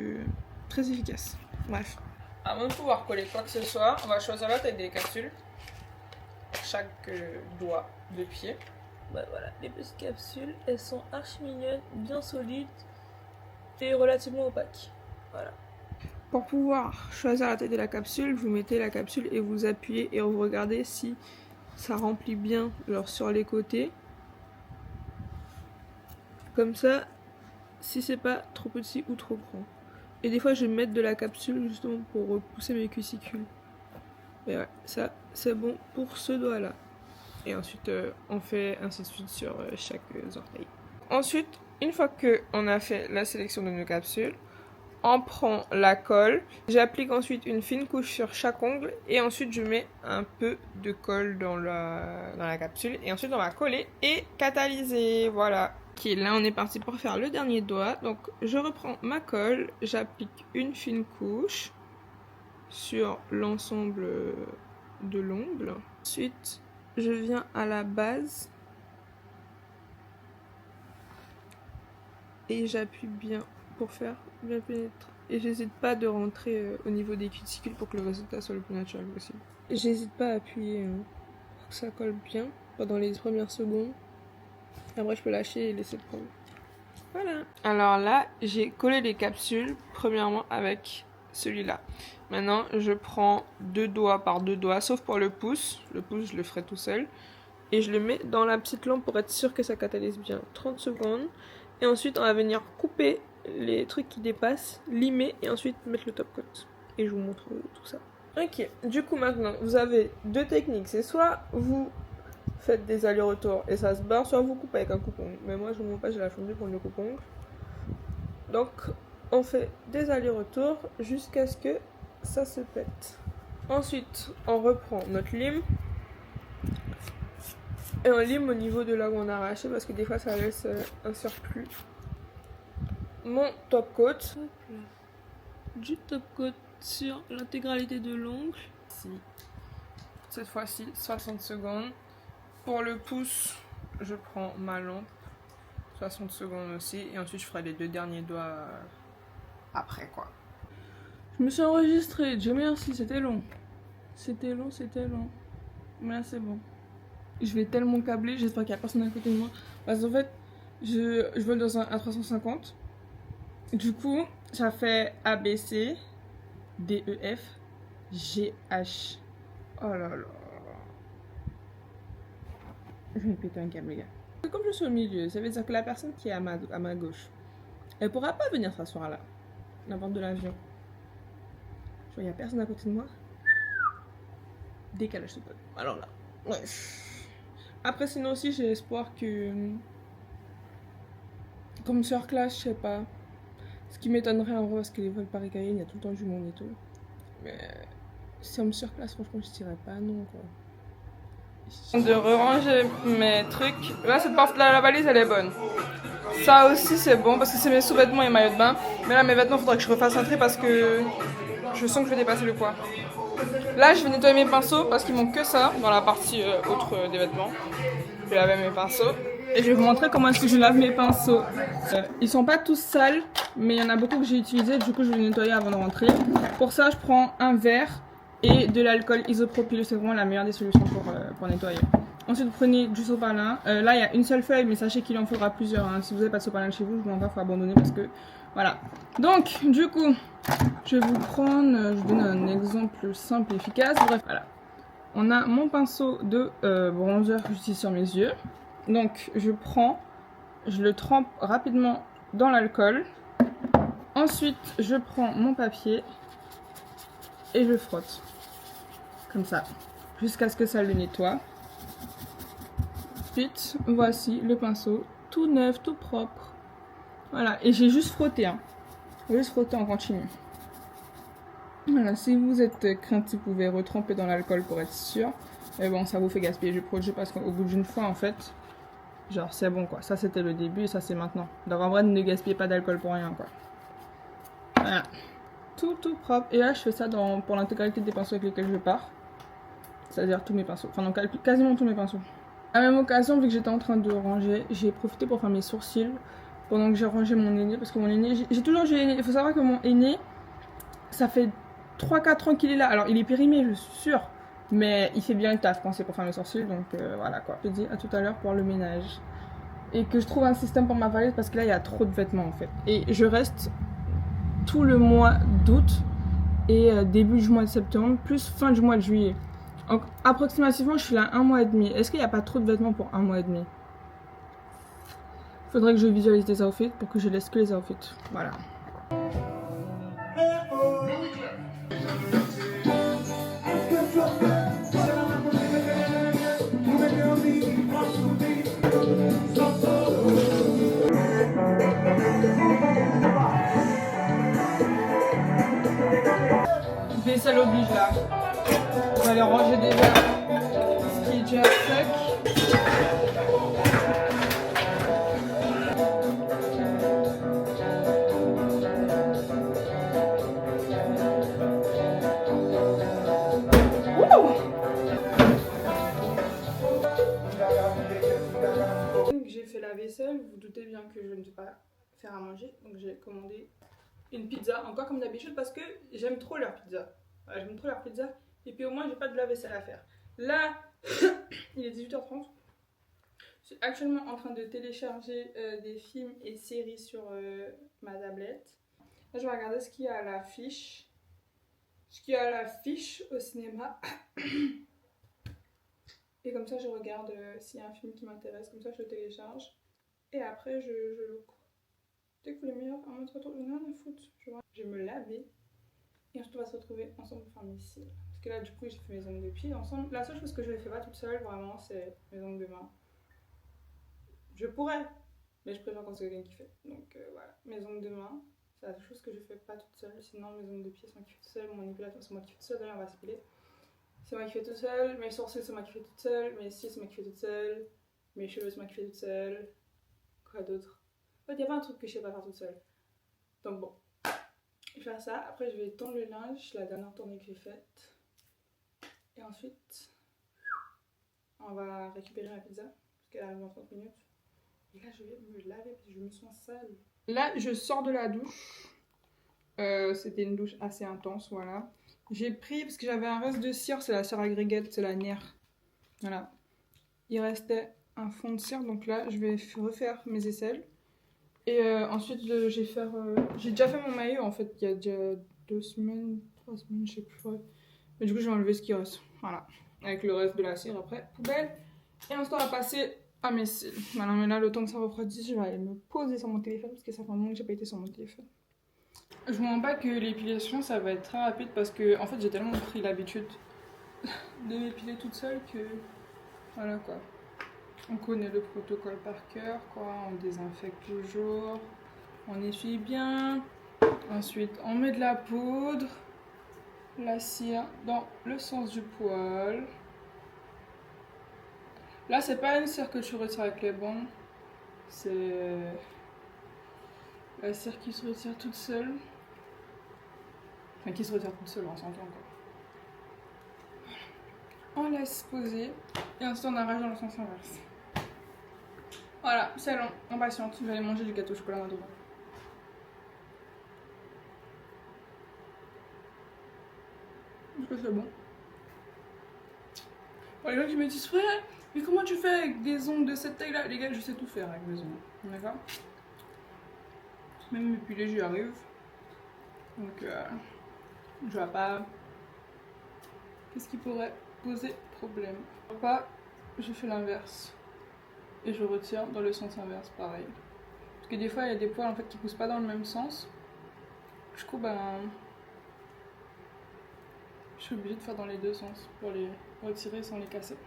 très efficace. Bref. Avant de pouvoir coller quoi que ce soit, on va choisir la taille des capsules. Chaque doigt de pied. Bah voilà, les petites capsules, elles sont archi mignonnes, bien solides et relativement opaques. Voilà. Pour pouvoir choisir la taille de la capsule, vous mettez la capsule et vous appuyez et vous regardez si ça remplit bien, genre sur les côtés. Comme ça, si c'est pas trop petit ou trop grand. Et des fois je vais mettre de la capsule justement pour repousser mes cusicules. Et ouais, ça c'est bon pour ce doigt là. Et ensuite on fait ainsi de suite sur chaque orteil. Ensuite, une fois qu'on a fait la sélection de nos capsules, on prend la colle. J'applique ensuite une fine couche sur chaque ongle et ensuite je mets un peu de colle dans la capsule et ensuite on va coller et catalyser. Voilà. Ok, là on est parti pour faire le dernier doigt. Donc je reprends ma colle, j'applique une fine couche sur l'ensemble de l'ongle. Ensuite, je viens à la base et j'appuie bien pour faire bien pénétrer. Et j'hésite pas de rentrer au niveau des cuticules pour que le résultat soit le plus naturel possible. J'hésite pas à appuyer pour que ça colle bien pendant les premières secondes. Après je peux lâcher et laisser prendre. Voilà. Alors là, j'ai collé les capsules premièrement avec celui-là. Maintenant, je prends 2 doigts par 2 doigts, sauf pour le pouce. Le pouce, je le ferai tout seul. Et je le mets dans la petite lampe pour être sûr que ça catalyse bien. 30 secondes. Et ensuite, on va venir couper les trucs qui dépassent, limer et ensuite mettre le top coat. Et je vous montre tout ça. Ok, du coup maintenant, vous avez 2 techniques. C'est soit vous faites des allers-retours et ça se barre, soit vous coupez avec un coupe-ongle. Mais moi, je ne vous montre pas, j'ai la flemme de prendre le coupe-ongle. Donc, on fait des allers-retours jusqu'à ce que ça se pète. Ensuite, on reprend notre lime. Et on lime au niveau de là où on a arraché parce que des fois ça laisse un surplus. Mon top coat. Du top coat sur l'intégralité de l'ongle. Cette fois-ci 60 secondes. Pour le pouce, je prends ma lampe. 60 secondes aussi. Et ensuite je ferai les 2 derniers doigts après quoi. Je me suis enregistrée. Dieu merci, c'était long. C'était long. Mais là c'est bon. Je vais tellement câbler, j'espère qu'il n'y a personne à côté de moi. Parce qu'en fait, je vole dans un A350. Du coup, ça fait ABC, DEF, GH. Oh là là. Je vais me péter un câble, les gars. Comme je suis au milieu, ça veut dire que la personne qui est à ma gauche, elle pourra pas venir s'asseoir là, la bande de l'avion. Je vois, il n'y a personne à côté de moi. Décalage total. Alors là, ouais. Après, sinon aussi, j'ai espoir que, comme sur classe, je sais pas. Ce qui m'étonnerait en vrai, parce que les vols Paris-Cayenne, il y a tout le temps du monde et tout. Mais si on me surclasse, franchement, je dirais pas non, quoi. De ranger mes trucs. Là, cette partie-là, la valise, elle est bonne. Ça aussi, c'est bon, parce que c'est mes sous-vêtements et maillots de bain. Mais là, mes vêtements, il faudra que je refasse un tri parce que je sens que je vais dépasser le poids. Là, je vais nettoyer mes pinceaux parce qu'il manque que ça dans la partie autre des vêtements. Je vais laver mes pinceaux. Et je vais vous montrer comment est-ce que je lave mes pinceaux. Ils sont pas tous sales, mais il y en a beaucoup que j'ai utilisés. Du coup, je vais les nettoyer avant de rentrer. Pour ça, je prends un verre et de l'alcool isopropyl. C'est vraiment la meilleure des solutions pour nettoyer. Ensuite, vous prenez du sopalin. Là, il y a une seule feuille, mais sachez qu'il en faudra plusieurs. Hein. Si vous n'avez pas de sopalin chez vous, je vous en faut abandonner parce que... Voilà. Donc, du coup, je vais vous prendre... je vous donne un exemple simple et efficace. Bref, voilà. On a mon pinceau de bronzer que j'utilise sur mes yeux. Donc, je le trempe rapidement dans l'alcool. Ensuite, je prends mon papier et je frotte. Comme ça. Jusqu'à ce que ça le nettoie. Ensuite, voici le pinceau. Tout neuf, tout propre. Voilà. Et j'ai juste frotté. Hein. Juste frotté en continu. Voilà. Si vous êtes craintif, vous pouvez retremper dans l'alcool pour être sûr. Mais bon, ça vous fait gaspiller du produit parce qu'au bout d'une fois, en fait... Genre c'est bon quoi, ça c'était le début et ça c'est maintenant. Donc en vrai ne gaspillez pas d'alcool pour rien quoi. Voilà. Tout propre. Et là je fais ça pour l'intégralité des pinceaux avec lesquels je pars. C'est-à-dire tous mes pinceaux. Enfin non, quasiment tous mes pinceaux. À la même occasion, vu que j'étais en train de ranger, j'ai profité pour faire mes sourcils. Pendant que j'ai rangé mon aîné. Parce que mon aîné, j'ai toujours eu l'aîné. Il faut savoir que mon aîné, ça fait 3-4 ans qu'il est là. Alors il est périmé je suis sûre. Mais il fait bien le taf quand c'est pour faire mes sourcils, donc voilà quoi. Je te dis à tout à l'heure pour le ménage. Et que je trouve un système pour ma valise parce que là il y a trop de vêtements en fait. Et je reste tout le mois d'août et début du mois de septembre, plus fin du mois de juillet. Donc approximativement je suis là 1 mois et demi. Est-ce qu'il n'y a pas trop de vêtements pour 1 mois et demi? Faudrait que je visualise des outfits pour que je laisse que les outfits. Voilà. Vaisselle oblige là. On va les ranger déjà. Ce qui est déjà sec. J'ai fait la vaisselle, vous vous doutez bien que je ne sais pas faire à manger, donc j'ai commandé une pizza, encore comme d'habitude parce que j'aime trop leur pizza. Voilà, j'aime trop leur pizza et puis au moins j'ai pas de la vaisselle à faire. Là, il est 18h30. Je suis actuellement en train de télécharger des films et séries sur ma tablette. Là, je vais regarder ce qu'il y a à l'affiche. Ce qu'il y a à l'affiche au cinéma. Et comme ça, je regarde s'il y a un film qui m'intéresse. Comme ça, je le télécharge. Et après, je look. Dès que vous voulez meilleur, un autre retour, j'en ai rien à foutre. Je vais me laver. Et ensuite, on va se retrouver ensemble pour faire mes cils. Parce que là, du coup, j'ai fait mes ongles de pied ensemble. La seule chose que je ne fais pas toute seule, vraiment, c'est mes ongles de main. Je pourrais, mais je préfère quand c'est quelqu'un qui fait. Donc voilà, mes ongles de main, c'est la seule chose que je fais pas toute seule. Sinon, mes ongles de pied, c'est moi qui fais tout seul. Mon épilateur, c'est moi qui fais tout seul. D'ailleurs, on va s'épiler. C'est moi qui fais tout seul. Mes sourcils, c'est moi qui fais toute seule. Mes cils, c'est moi qui fais toute seule. Mes cheveux, c'est moi qui fais toute seule. Quoi d'autre? En fait, il y a pas un truc que je sais pas faire toute seule. Donc bon, je vais faire ça. Après, je vais tondre le linge, la dernière tournée que j'ai faite. Et ensuite, on va récupérer ma pizza. Parce qu'elle arrive dans 30 minutes. Et là, je vais me laver parce que je me sens sale. Là, je sors de la douche. C'était une douche assez intense, voilà. J'ai pris, parce que j'avais un reste de cire, c'est la cire agrégate, c'est la Nair. Voilà. Il restait un fond de cire, donc là, je vais refaire mes aisselles. Et ensuite, j'ai déjà fait mon maillot, en fait, il y a déjà 2 semaines, 3 semaines, je sais plus. Ouais. Mais du coup, je vais enlever ce qui reste. Voilà. Avec le reste de la cire, après, poubelle. Et ensuite, on va passer à mes cils. Voilà, mais là, le temps que ça refroidisse, je vais aller me poser sur mon téléphone parce que ça fait un moment que j'ai pas été sur mon téléphone. Je vous mens pas que l'épilation, ça va être très rapide parce que, en fait, j'ai tellement pris l'habitude de m'épiler toute seule que. Voilà quoi. On connaît le protocole par cœur, quoi. On désinfecte toujours. On essuie bien. Ensuite, on met de la poudre. La cire dans le sens du poil. Là, c'est pas une cire que tu retires avec les bandes, c'est la cire qui se retire toute seule. Enfin, qui se retire toute seule, on s'entend quoi. On laisse poser et ensuite on arrache dans le sens inverse. Voilà, c'est long, on patiente. Je vais aller manger du gâteau au chocolat devant. Est-ce que c'est bon? Bon, les gens qui me disent, ouais, mais comment tu fais avec des ongles de cette taille là? Les gars, je sais tout faire avec mes ongles, d'accord? Même épiler, j'y arrive. Donc, je vois pas qu'est-ce qui pourrait poser problème. Pas, je fais l'inverse. Et je retire dans le sens inverse, pareil. Parce que des fois, il y a des poils en fait qui poussent pas dans le même sens. Du coup, ben, je suis obligée de faire dans les deux sens pour les retirer sans les casser.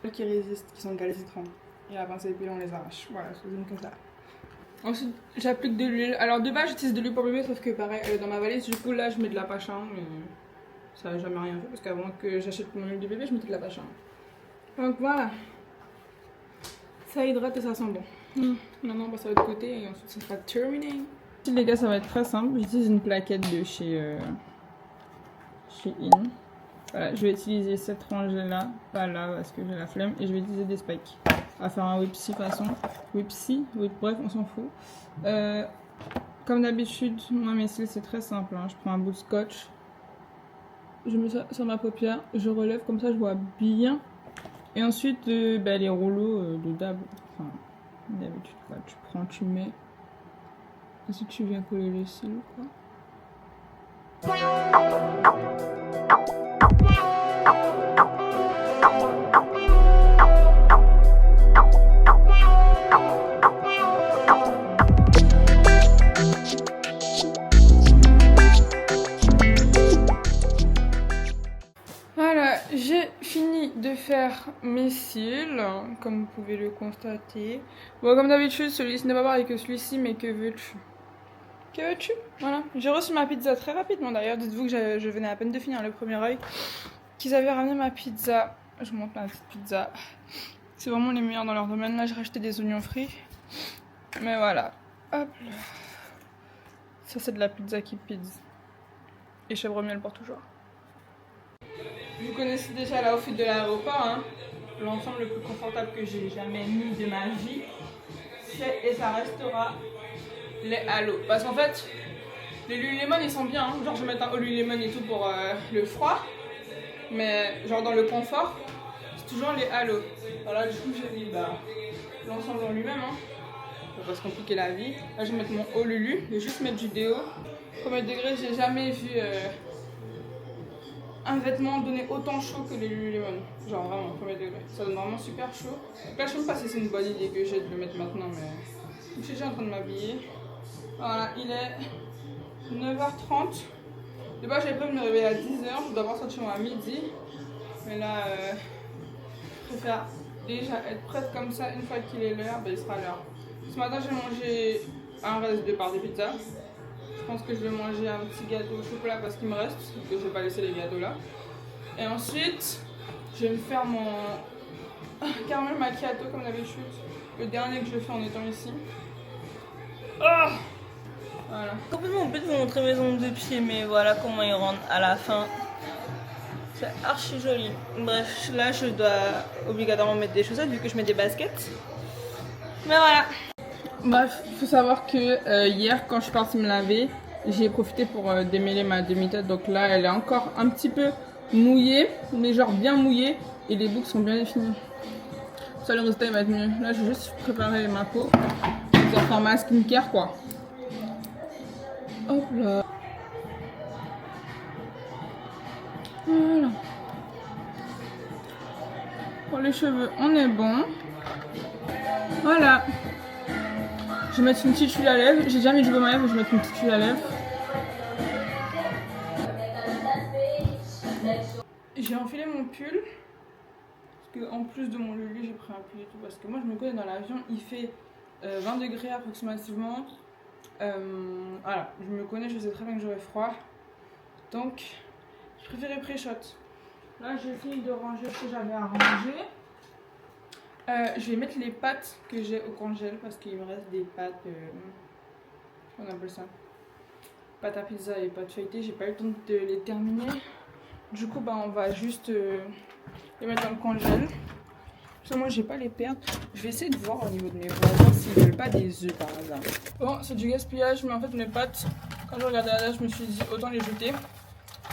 Ceux qui résistent, qui sont calcitrants. Et la pince à épiler, on les arrache. Voilà, c'est comme ça. Ensuite, j'applique de l'huile. Alors de base, j'utilise de l'huile pour bébé, sauf que pareil, elle est dans ma valise. Du coup, là, je mets de la pachin, mais ça n'a jamais rien fait. Parce qu'avant que j'achète mon huile de bébé, je mettais de la pachin. Donc voilà. Ça hydrate et ça sent bon. Maintenant, on passe à l'autre côté et ensuite, ça sera terminé. Les gars, ça va être très simple. J'utilise une plaquette de chez In. Voilà, je vais utiliser cette rangée là, pas là parce que j'ai la flemme, et je vais utiliser des spikes. On va faire un whipsy façon. Bref, on s'en fout. Comme d'habitude, moi mes cils c'est très simple. Hein. Je prends un bout de scotch, je mets ça sur ma paupière, je relève comme ça, je vois bien. Et ensuite, les rouleaux de dab. Enfin, d'habitude, tu prends, tu mets. Ensuite, tu viens coller les cils, quoi. Voilà, j'ai fini de faire mes cils, comme vous pouvez le constater. Bon, comme d'habitude, celui-ci n'est pas pareil que celui-ci, mais que veux-tu? Que veux-tu? Voilà, j'ai reçu ma pizza très rapidement d'ailleurs. Dites-vous que je venais à peine de finir le premier œil, qu'ils avaient ramené ma pizza. Je vous montre ma petite pizza. C'est vraiment les meilleurs dans leur domaine. Là, j'ai racheté des oignons frits. Mais voilà, hop là. Ça, c'est de la pizza qui pizza. Et chèvre miel pour toujours. Vous connaissez déjà l'outfit de l'aéroport, hein? L'ensemble le plus confortable que j'ai jamais mis de ma vie. C'est et ça restera les halos. Parce qu'en fait, les Lululemon ils sont bien, hein? Genre je vais mettre un Lululemon et tout pour le froid. Mais genre dans le confort, c'est toujours les halos. Voilà, du coup j'ai mis l'ensemble en lui-même, hein. Ça va pas se compliquer la vie. Là je vais mettre mon haut Lulu, je vais juste mettre du déo. Premier degré, j'ai jamais vu un vêtement donner autant chaud que les Lululemon. Genre vraiment, premier degré. Ça donne vraiment super chaud. Donc là, je ne sais pas si c'est une bonne idée que j'ai de le mettre maintenant, mais je suis déjà en train de m'habiller. Voilà, il est 9h30. De base, j'avais prévu de me réveiller à 10h. Je dois avoir sorti à midi. Mais là, je préfère déjà être prête comme ça. Une fois qu'il est l'heure, il sera l'heure. Ce matin, j'ai mangé un reste de part de pizza. Je pense que je vais manger un petit gâteau au chocolat parce qu'il me reste, que je vais pas laisser les gâteaux là. Et ensuite, je vais me faire mon caramel macchiato comme d'habitude. Le dernier que je fais en étant ici. Oh, voilà. Complètement oublié de vous montrer mes ongles de pied, mais voilà comment ils rendent à la fin. C'est archi joli. Bref, là je dois obligatoirement mettre des chaussettes vu que je mets des baskets. Mais voilà. Bref, faut savoir que hier, quand je suis partie me laver, j'ai profité pour démêler ma demi-tête. Donc là, elle est encore un petit peu mouillée, mais genre bien mouillée. Et les boucles sont bien définies. Ça, le résultat, il va être mieux. Là, je vais juste préparer ma peau. Je vais faire ma skincare, quoi. Hop là. Voilà. Pour les cheveux, on est bon. Voilà. Je vais mettre une petite huile à lèvres. J'ai déjà mis du baume à lèvres, je vais mettre une petite huile à lèvres. J'ai enfilé mon pull. Parce que en plus de mon Lulu, j'ai pris un pull et tout. Parce que moi, je me connais dans l'avion, il fait 20 degrés approximativement. Voilà, je me connais, je sais très bien que j'aurai froid. Donc, je préférais pré-shot. Là, j'ai fini de ranger ce que j'avais à ranger. Je vais mettre les pâtes que j'ai au congèle parce qu'il me reste des pâtes. Comment on appelle ça? Pâtes à pizza et pâtes feuilletées. J'ai pas eu le temps de les terminer. Du coup, on va juste les mettre dans le congèle. Moi, je vais pas les perdre. Je vais essayer de voir au niveau de mes voisins s'ils veulent pas des œufs par hasard. Bon, c'est du gaspillage, mais en fait, mes pâtes, quand je regardais la date, je me suis dit autant les jeter.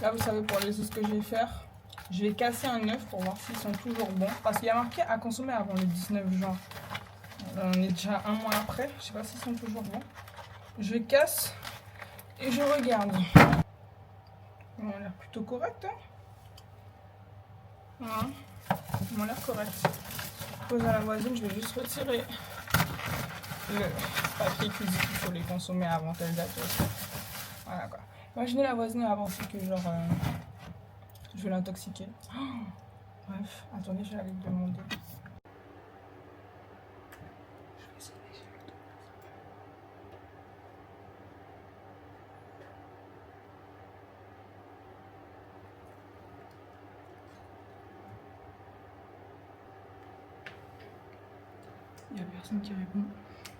Là, vous savez, pour les œufs, ce que je vais faire. Je vais casser un œuf pour voir s'ils sont toujours bons. Parce qu'il y a marqué à consommer avant le 19 juin. On est déjà un mois après. Je sais pas s'ils sont toujours bons. Je casse et je regarde. Ils m'ont l'air plutôt correct. Hein, voilà. Ils m'ont l'air correct. Je pose à la voisine. Je vais juste retirer le papier qui dit qu'il faut les consommer avant telle date. Voilà quoi. Imaginez la voisine avant aussi que genre... je vais l'intoxiquer. Oh, bref, attendez, je vais aller le demander. Il n'y a personne qui répond.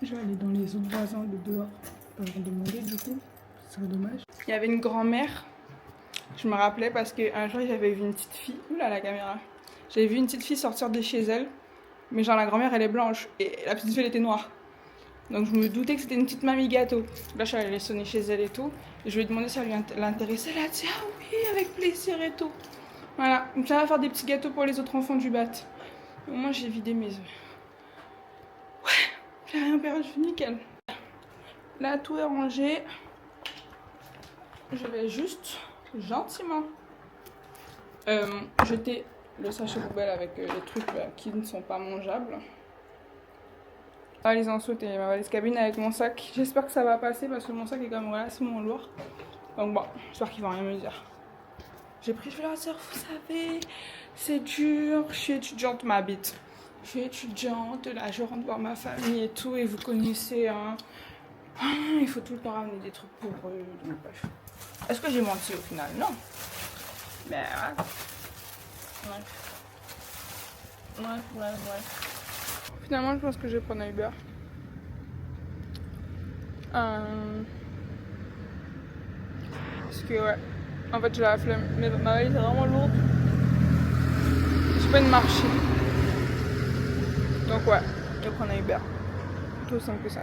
Je vais aller dans les autres voisins de dehors pour leur demander du coup. Ce serait dommage. Il y avait une grand-mère. Je me rappelais parce qu'un jour j'avais vu une petite fille. Oula la caméra. J'avais vu une petite fille sortir de chez elle. Mais genre la grand-mère elle est blanche et la petite fille elle était noire. Donc je me doutais que c'était une petite mamie gâteau. Là je suis allée sonner chez elle et tout. Et je lui ai demandé si elle l'intéressait. Elle a dit ah oui avec plaisir et tout. Voilà. Donc ça va faire des petits gâteaux pour les autres enfants du BAT. Au moins j'ai vidé mes œufs. Ouais, j'ai rien perdu, nickel. Là tout est rangé. je vais juste gentiment jeter le sachet poubelle avec les trucs qui ne sont pas mangeables. Ma valise ensuite et ma valise cabine avec mon sac. J'espère que ça va passer parce que mon sac est quand même relativement lourd. Donc bon, j'espère qu'ils vont rien me dire. J'ai pris, je vais leur dire, vous savez, c'est dur, je suis étudiante, ma bite. Je suis étudiante, là je rentre voir ma famille et tout, et vous connaissez, hein. Il faut tout le temps ramener des trucs pour eux. Donc bref. Est-ce que j'ai menti au final? Non. Mais ouais. Bref. Finalement, je pense que je vais prendre un Uber. Parce que ouais, en fait j'ai la flemme. Mais ma valise est vraiment lourde. Je peux marcher. Donc ouais, je vais prendre un Uber. Tout simple que ça.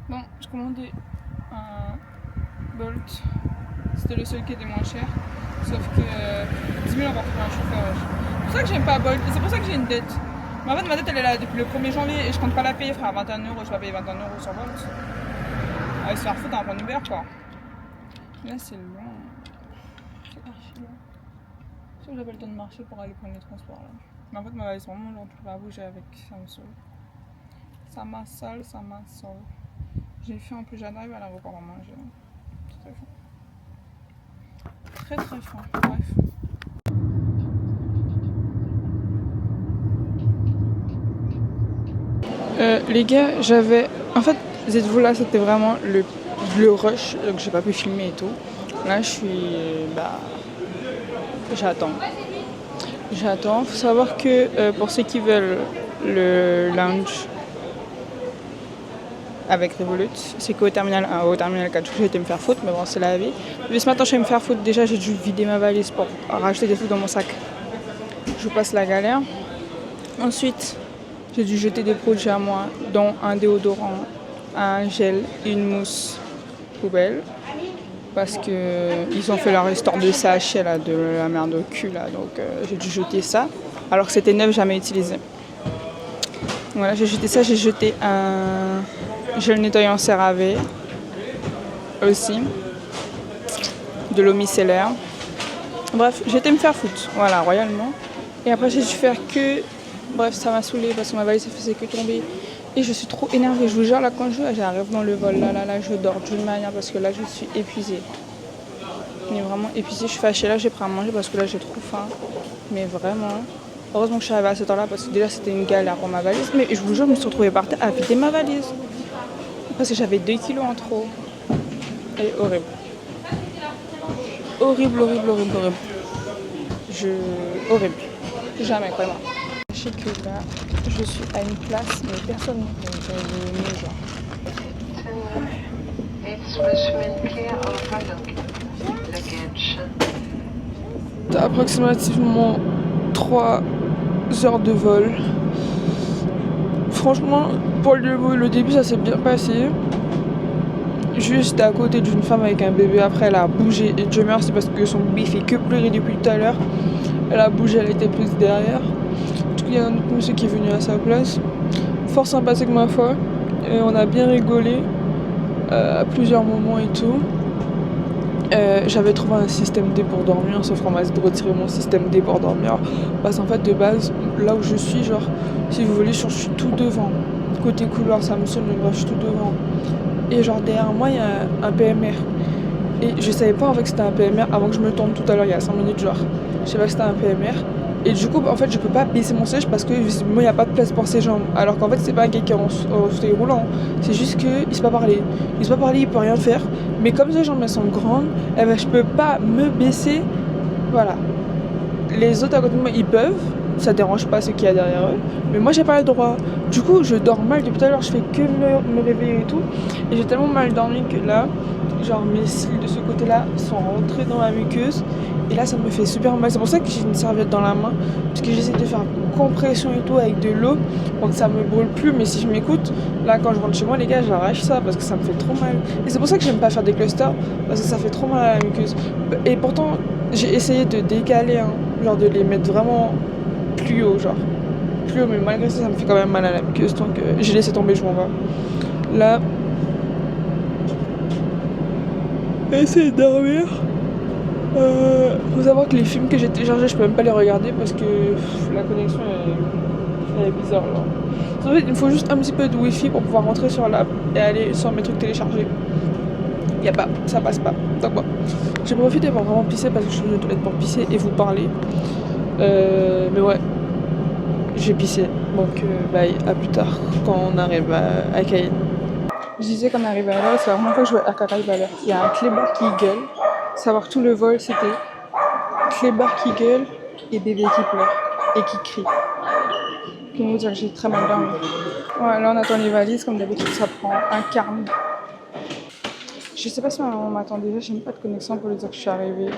Bon, j'ai commandé un Bolt. C'était le seul qui était moins cher. Sauf que 10 000 on va faire un chauffeur. C'est pour ça que j'aime pas Bolt. Et c'est pour ça que j'ai une dette. Mais en fait, ma dette elle est là depuis le 1er janvier et je compte pas la payer, frère. 21 €, je vais payer 21 € sur Bolt. Allez se faire foutre en Uber quoi. Là c'est long. C'est archi long. Je sais que j'avais le temps de marcher pour aller prendre les transports là. Mais en fait, ma valise est vraiment lourde. Je peux pas bouger avec, ça me saoule. Ça m'assole. J'ai faim en plus, j'arrive à l'aéroport à manger. Très faim. Bref. Les gars, j'avais... En fait, êtes-vous là, c'était vraiment le rush, donc j'ai pas pu filmer et tout. Là, je suis... J'attends. Faut savoir que pour ceux qui veulent le lounge avec Revolut, c'est qu'au terminal 1, au terminal 4, j'ai été me faire foutre, mais bon, c'est la vie. Mais ce matin, je suis me faire foutre. Déjà, j'ai dû vider ma valise pour rajouter des trucs dans mon sac. Je passe la galère. Ensuite, j'ai dû jeter des produits à moi, dont un déodorant, un gel, une mousse poubelle. Parce qu'ils ont fait leur histoire de sachet, là, de la merde au cul, là. Donc, j'ai dû jeter ça. Alors que c'était neuf, jamais utilisé. Voilà, j'ai jeté ça. J'ai jeté un gel nettoyant CeraVe aussi. De l'eau micellaire. Bref, j'ai été me faire foutre. Voilà, royalement. Et après, j'ai dû faire que... Bref, ça m'a saoulée parce que ma valise faisait que tomber. Et je suis trop énervée. Je vous jure, là, quand j'arrive dans le vol, là, je dors d'une manière parce que là, je suis épuisée. Je suis vraiment épuisée. Je suis fâchée. Là, j'ai pris à manger parce que là, j'ai trop faim. Mais vraiment. Heureusement que je suis arrivée à cette heure-là parce que déjà, c'était une galère pour ma valise. Mais je vous jure, je me suis retrouvée par terre à vider ma valise. Parce que j'avais 2 kilos en trop. Et horrible. Horrible. Horrible. Jamais, vraiment. Je sais que là, je suis à une place, mais personne ne me connaît, genre. T'as approximativement 3 heures de vol. Franchement, pour le début, ça s'est bien passé. Juste à côté d'une femme avec un bébé, après elle a bougé. Et Dieu merci parce que son bébé fait que pleurer depuis tout à l'heure. Elle a bougé, elle était plus derrière. Il y a un autre monsieur qui est venu à sa place. Fort sympathique ma foi. Et on a bien rigolé à plusieurs moments et tout. J'avais trouvé un système D pour dormir, sauf qu'on m'a dit de retirer mon système D pour dormir. Parce qu'en fait, de base, là où je suis, genre, si vous voulez, je suis tout devant. Côté couloir, ça me sonne, mais bref, je suis tout devant. Et genre, derrière moi, il y a un PMR. Et je savais pas en fait que c'était un PMR avant que je me tourne tout à l'heure, il y a 5 minutes, genre. Je savais pas que c'était un PMR. Et du coup, en fait, je peux pas baisser mon siège parce que visiblement, il n'y a pas de place pour ses jambes. Alors qu'en fait, c'est pas un gars qui est en fauteuil roulant. C'est juste qu'il sait pas parler. Il sait pas parler, il peut rien faire. Mais comme ses jambes, elles sont grandes, eh ben, je peux pas me baisser. Voilà. Les autres à côté de moi, ils peuvent. Ça dérange pas ceux qu'il y a derrière eux. Mais moi, j'ai pas le droit. Du coup, je dors mal depuis tout à l'heure. Je fais que me réveiller et tout. Et j'ai tellement mal dormi que là, genre, mes cils de ce côté-là sont rentrés dans ma muqueuse. Et là, ça me fait super mal. C'est pour ça que j'ai une serviette dans la main. Parce que j'essaie de faire compression et tout avec de l'eau. Pour que ça me brûle plus. Mais si je m'écoute, là, quand je rentre chez moi, les gars, j'arrache ça. Parce que ça me fait trop mal. Et c'est pour ça que j'aime pas faire des clusters. Parce que ça fait trop mal à la muqueuse. Et pourtant, j'ai essayé de décaler. Hein, genre de les mettre vraiment plus haut. Genre plus haut. Mais malgré ça, ça me fait quand même mal à la muqueuse. Donc j'ai laissé tomber, je m'en vais. Là. essayer de dormir. Faut savoir que les films que j'ai téléchargés, je peux même pas les regarder parce que la connexion elle est bizarre là. En fait, il me faut juste un petit peu de wifi pour pouvoir rentrer sur l'app et aller sur mes trucs téléchargés. Y a pas, ça passe pas. Donc bon, j'ai profité pour vraiment pisser parce que je suis venue aux toilettes pour pisser et vous parler. Mais ouais, j'ai pissé. Donc bye, à plus tard quand on arrive à Cayenne. Je disais qu'on arrivait à l'heure, c'est la première fois que je vois RK arrive à l'heure. Il y a un clébard qui gueule. Savoir tout le vol, c'était clébard qui gueule et bébé qui pleure et qui crie. Pour vous dire que j'ai très mal dormi. Ouais, là on attend les valises, comme d'habitude ça prend un quart. Je sais pas si on m'attend déjà, j'ai même pas de connexion pour lui dire que je suis arrivée.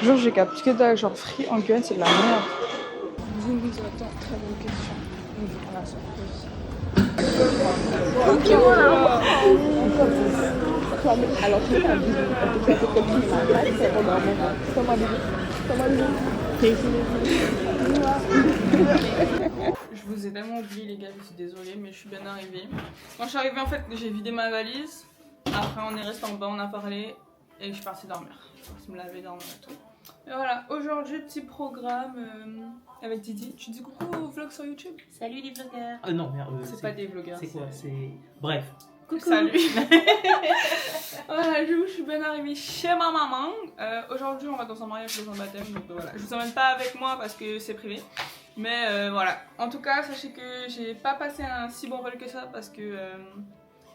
Genre j'ai capté que dalle, genre Free en Guyane c'est de la merde. Vous nous attend, très bonne question. Nous verrons la surprise. Ok voilà. Alors je t'ai dit, tu as fait comme tu m'as pas, c'est pendant un moment. Comment Je vous ai tellement oublié les gars, je suis désolée, mais je suis bien arrivée. Quand je suis arrivée en fait, j'ai vidé ma valise. Après on est resté en bas, on a parlé et je suis partie dormir. Je suis partie me laver, dormir et tout. Et voilà, aujourd'hui petit programme avec Didi. Tu dis coucou au vlog sur YouTube? Salut les vlogueurs. Non, merde. C'est pas des vlogueurs. C'est quoi? C'est. Bref. Coucou. Salut. Voilà, je suis bien arrivée chez ma maman. Aujourd'hui, on va dans un mariage, dans un baptême. Donc voilà, je vous emmène pas avec moi parce que c'est privé. Mais voilà. En tout cas, sachez que j'ai pas passé un si bon vol que ça parce que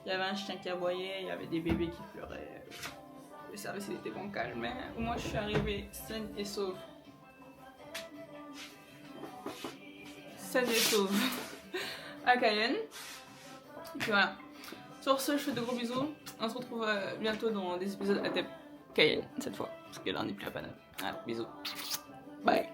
il y avait un chien qui aboyait, il y avait des bébés qui pleuraient. Le service il était bancal, mais au moins je suis arrivée saine et sauve. Saine et sauve à Cayenne. Et puis voilà. Sur ce, je fais de gros bisous. On se retrouve bientôt dans des épisodes à Cayenne cette fois. Parce que là on n'est plus à Paname. Voilà, bisous. Bye.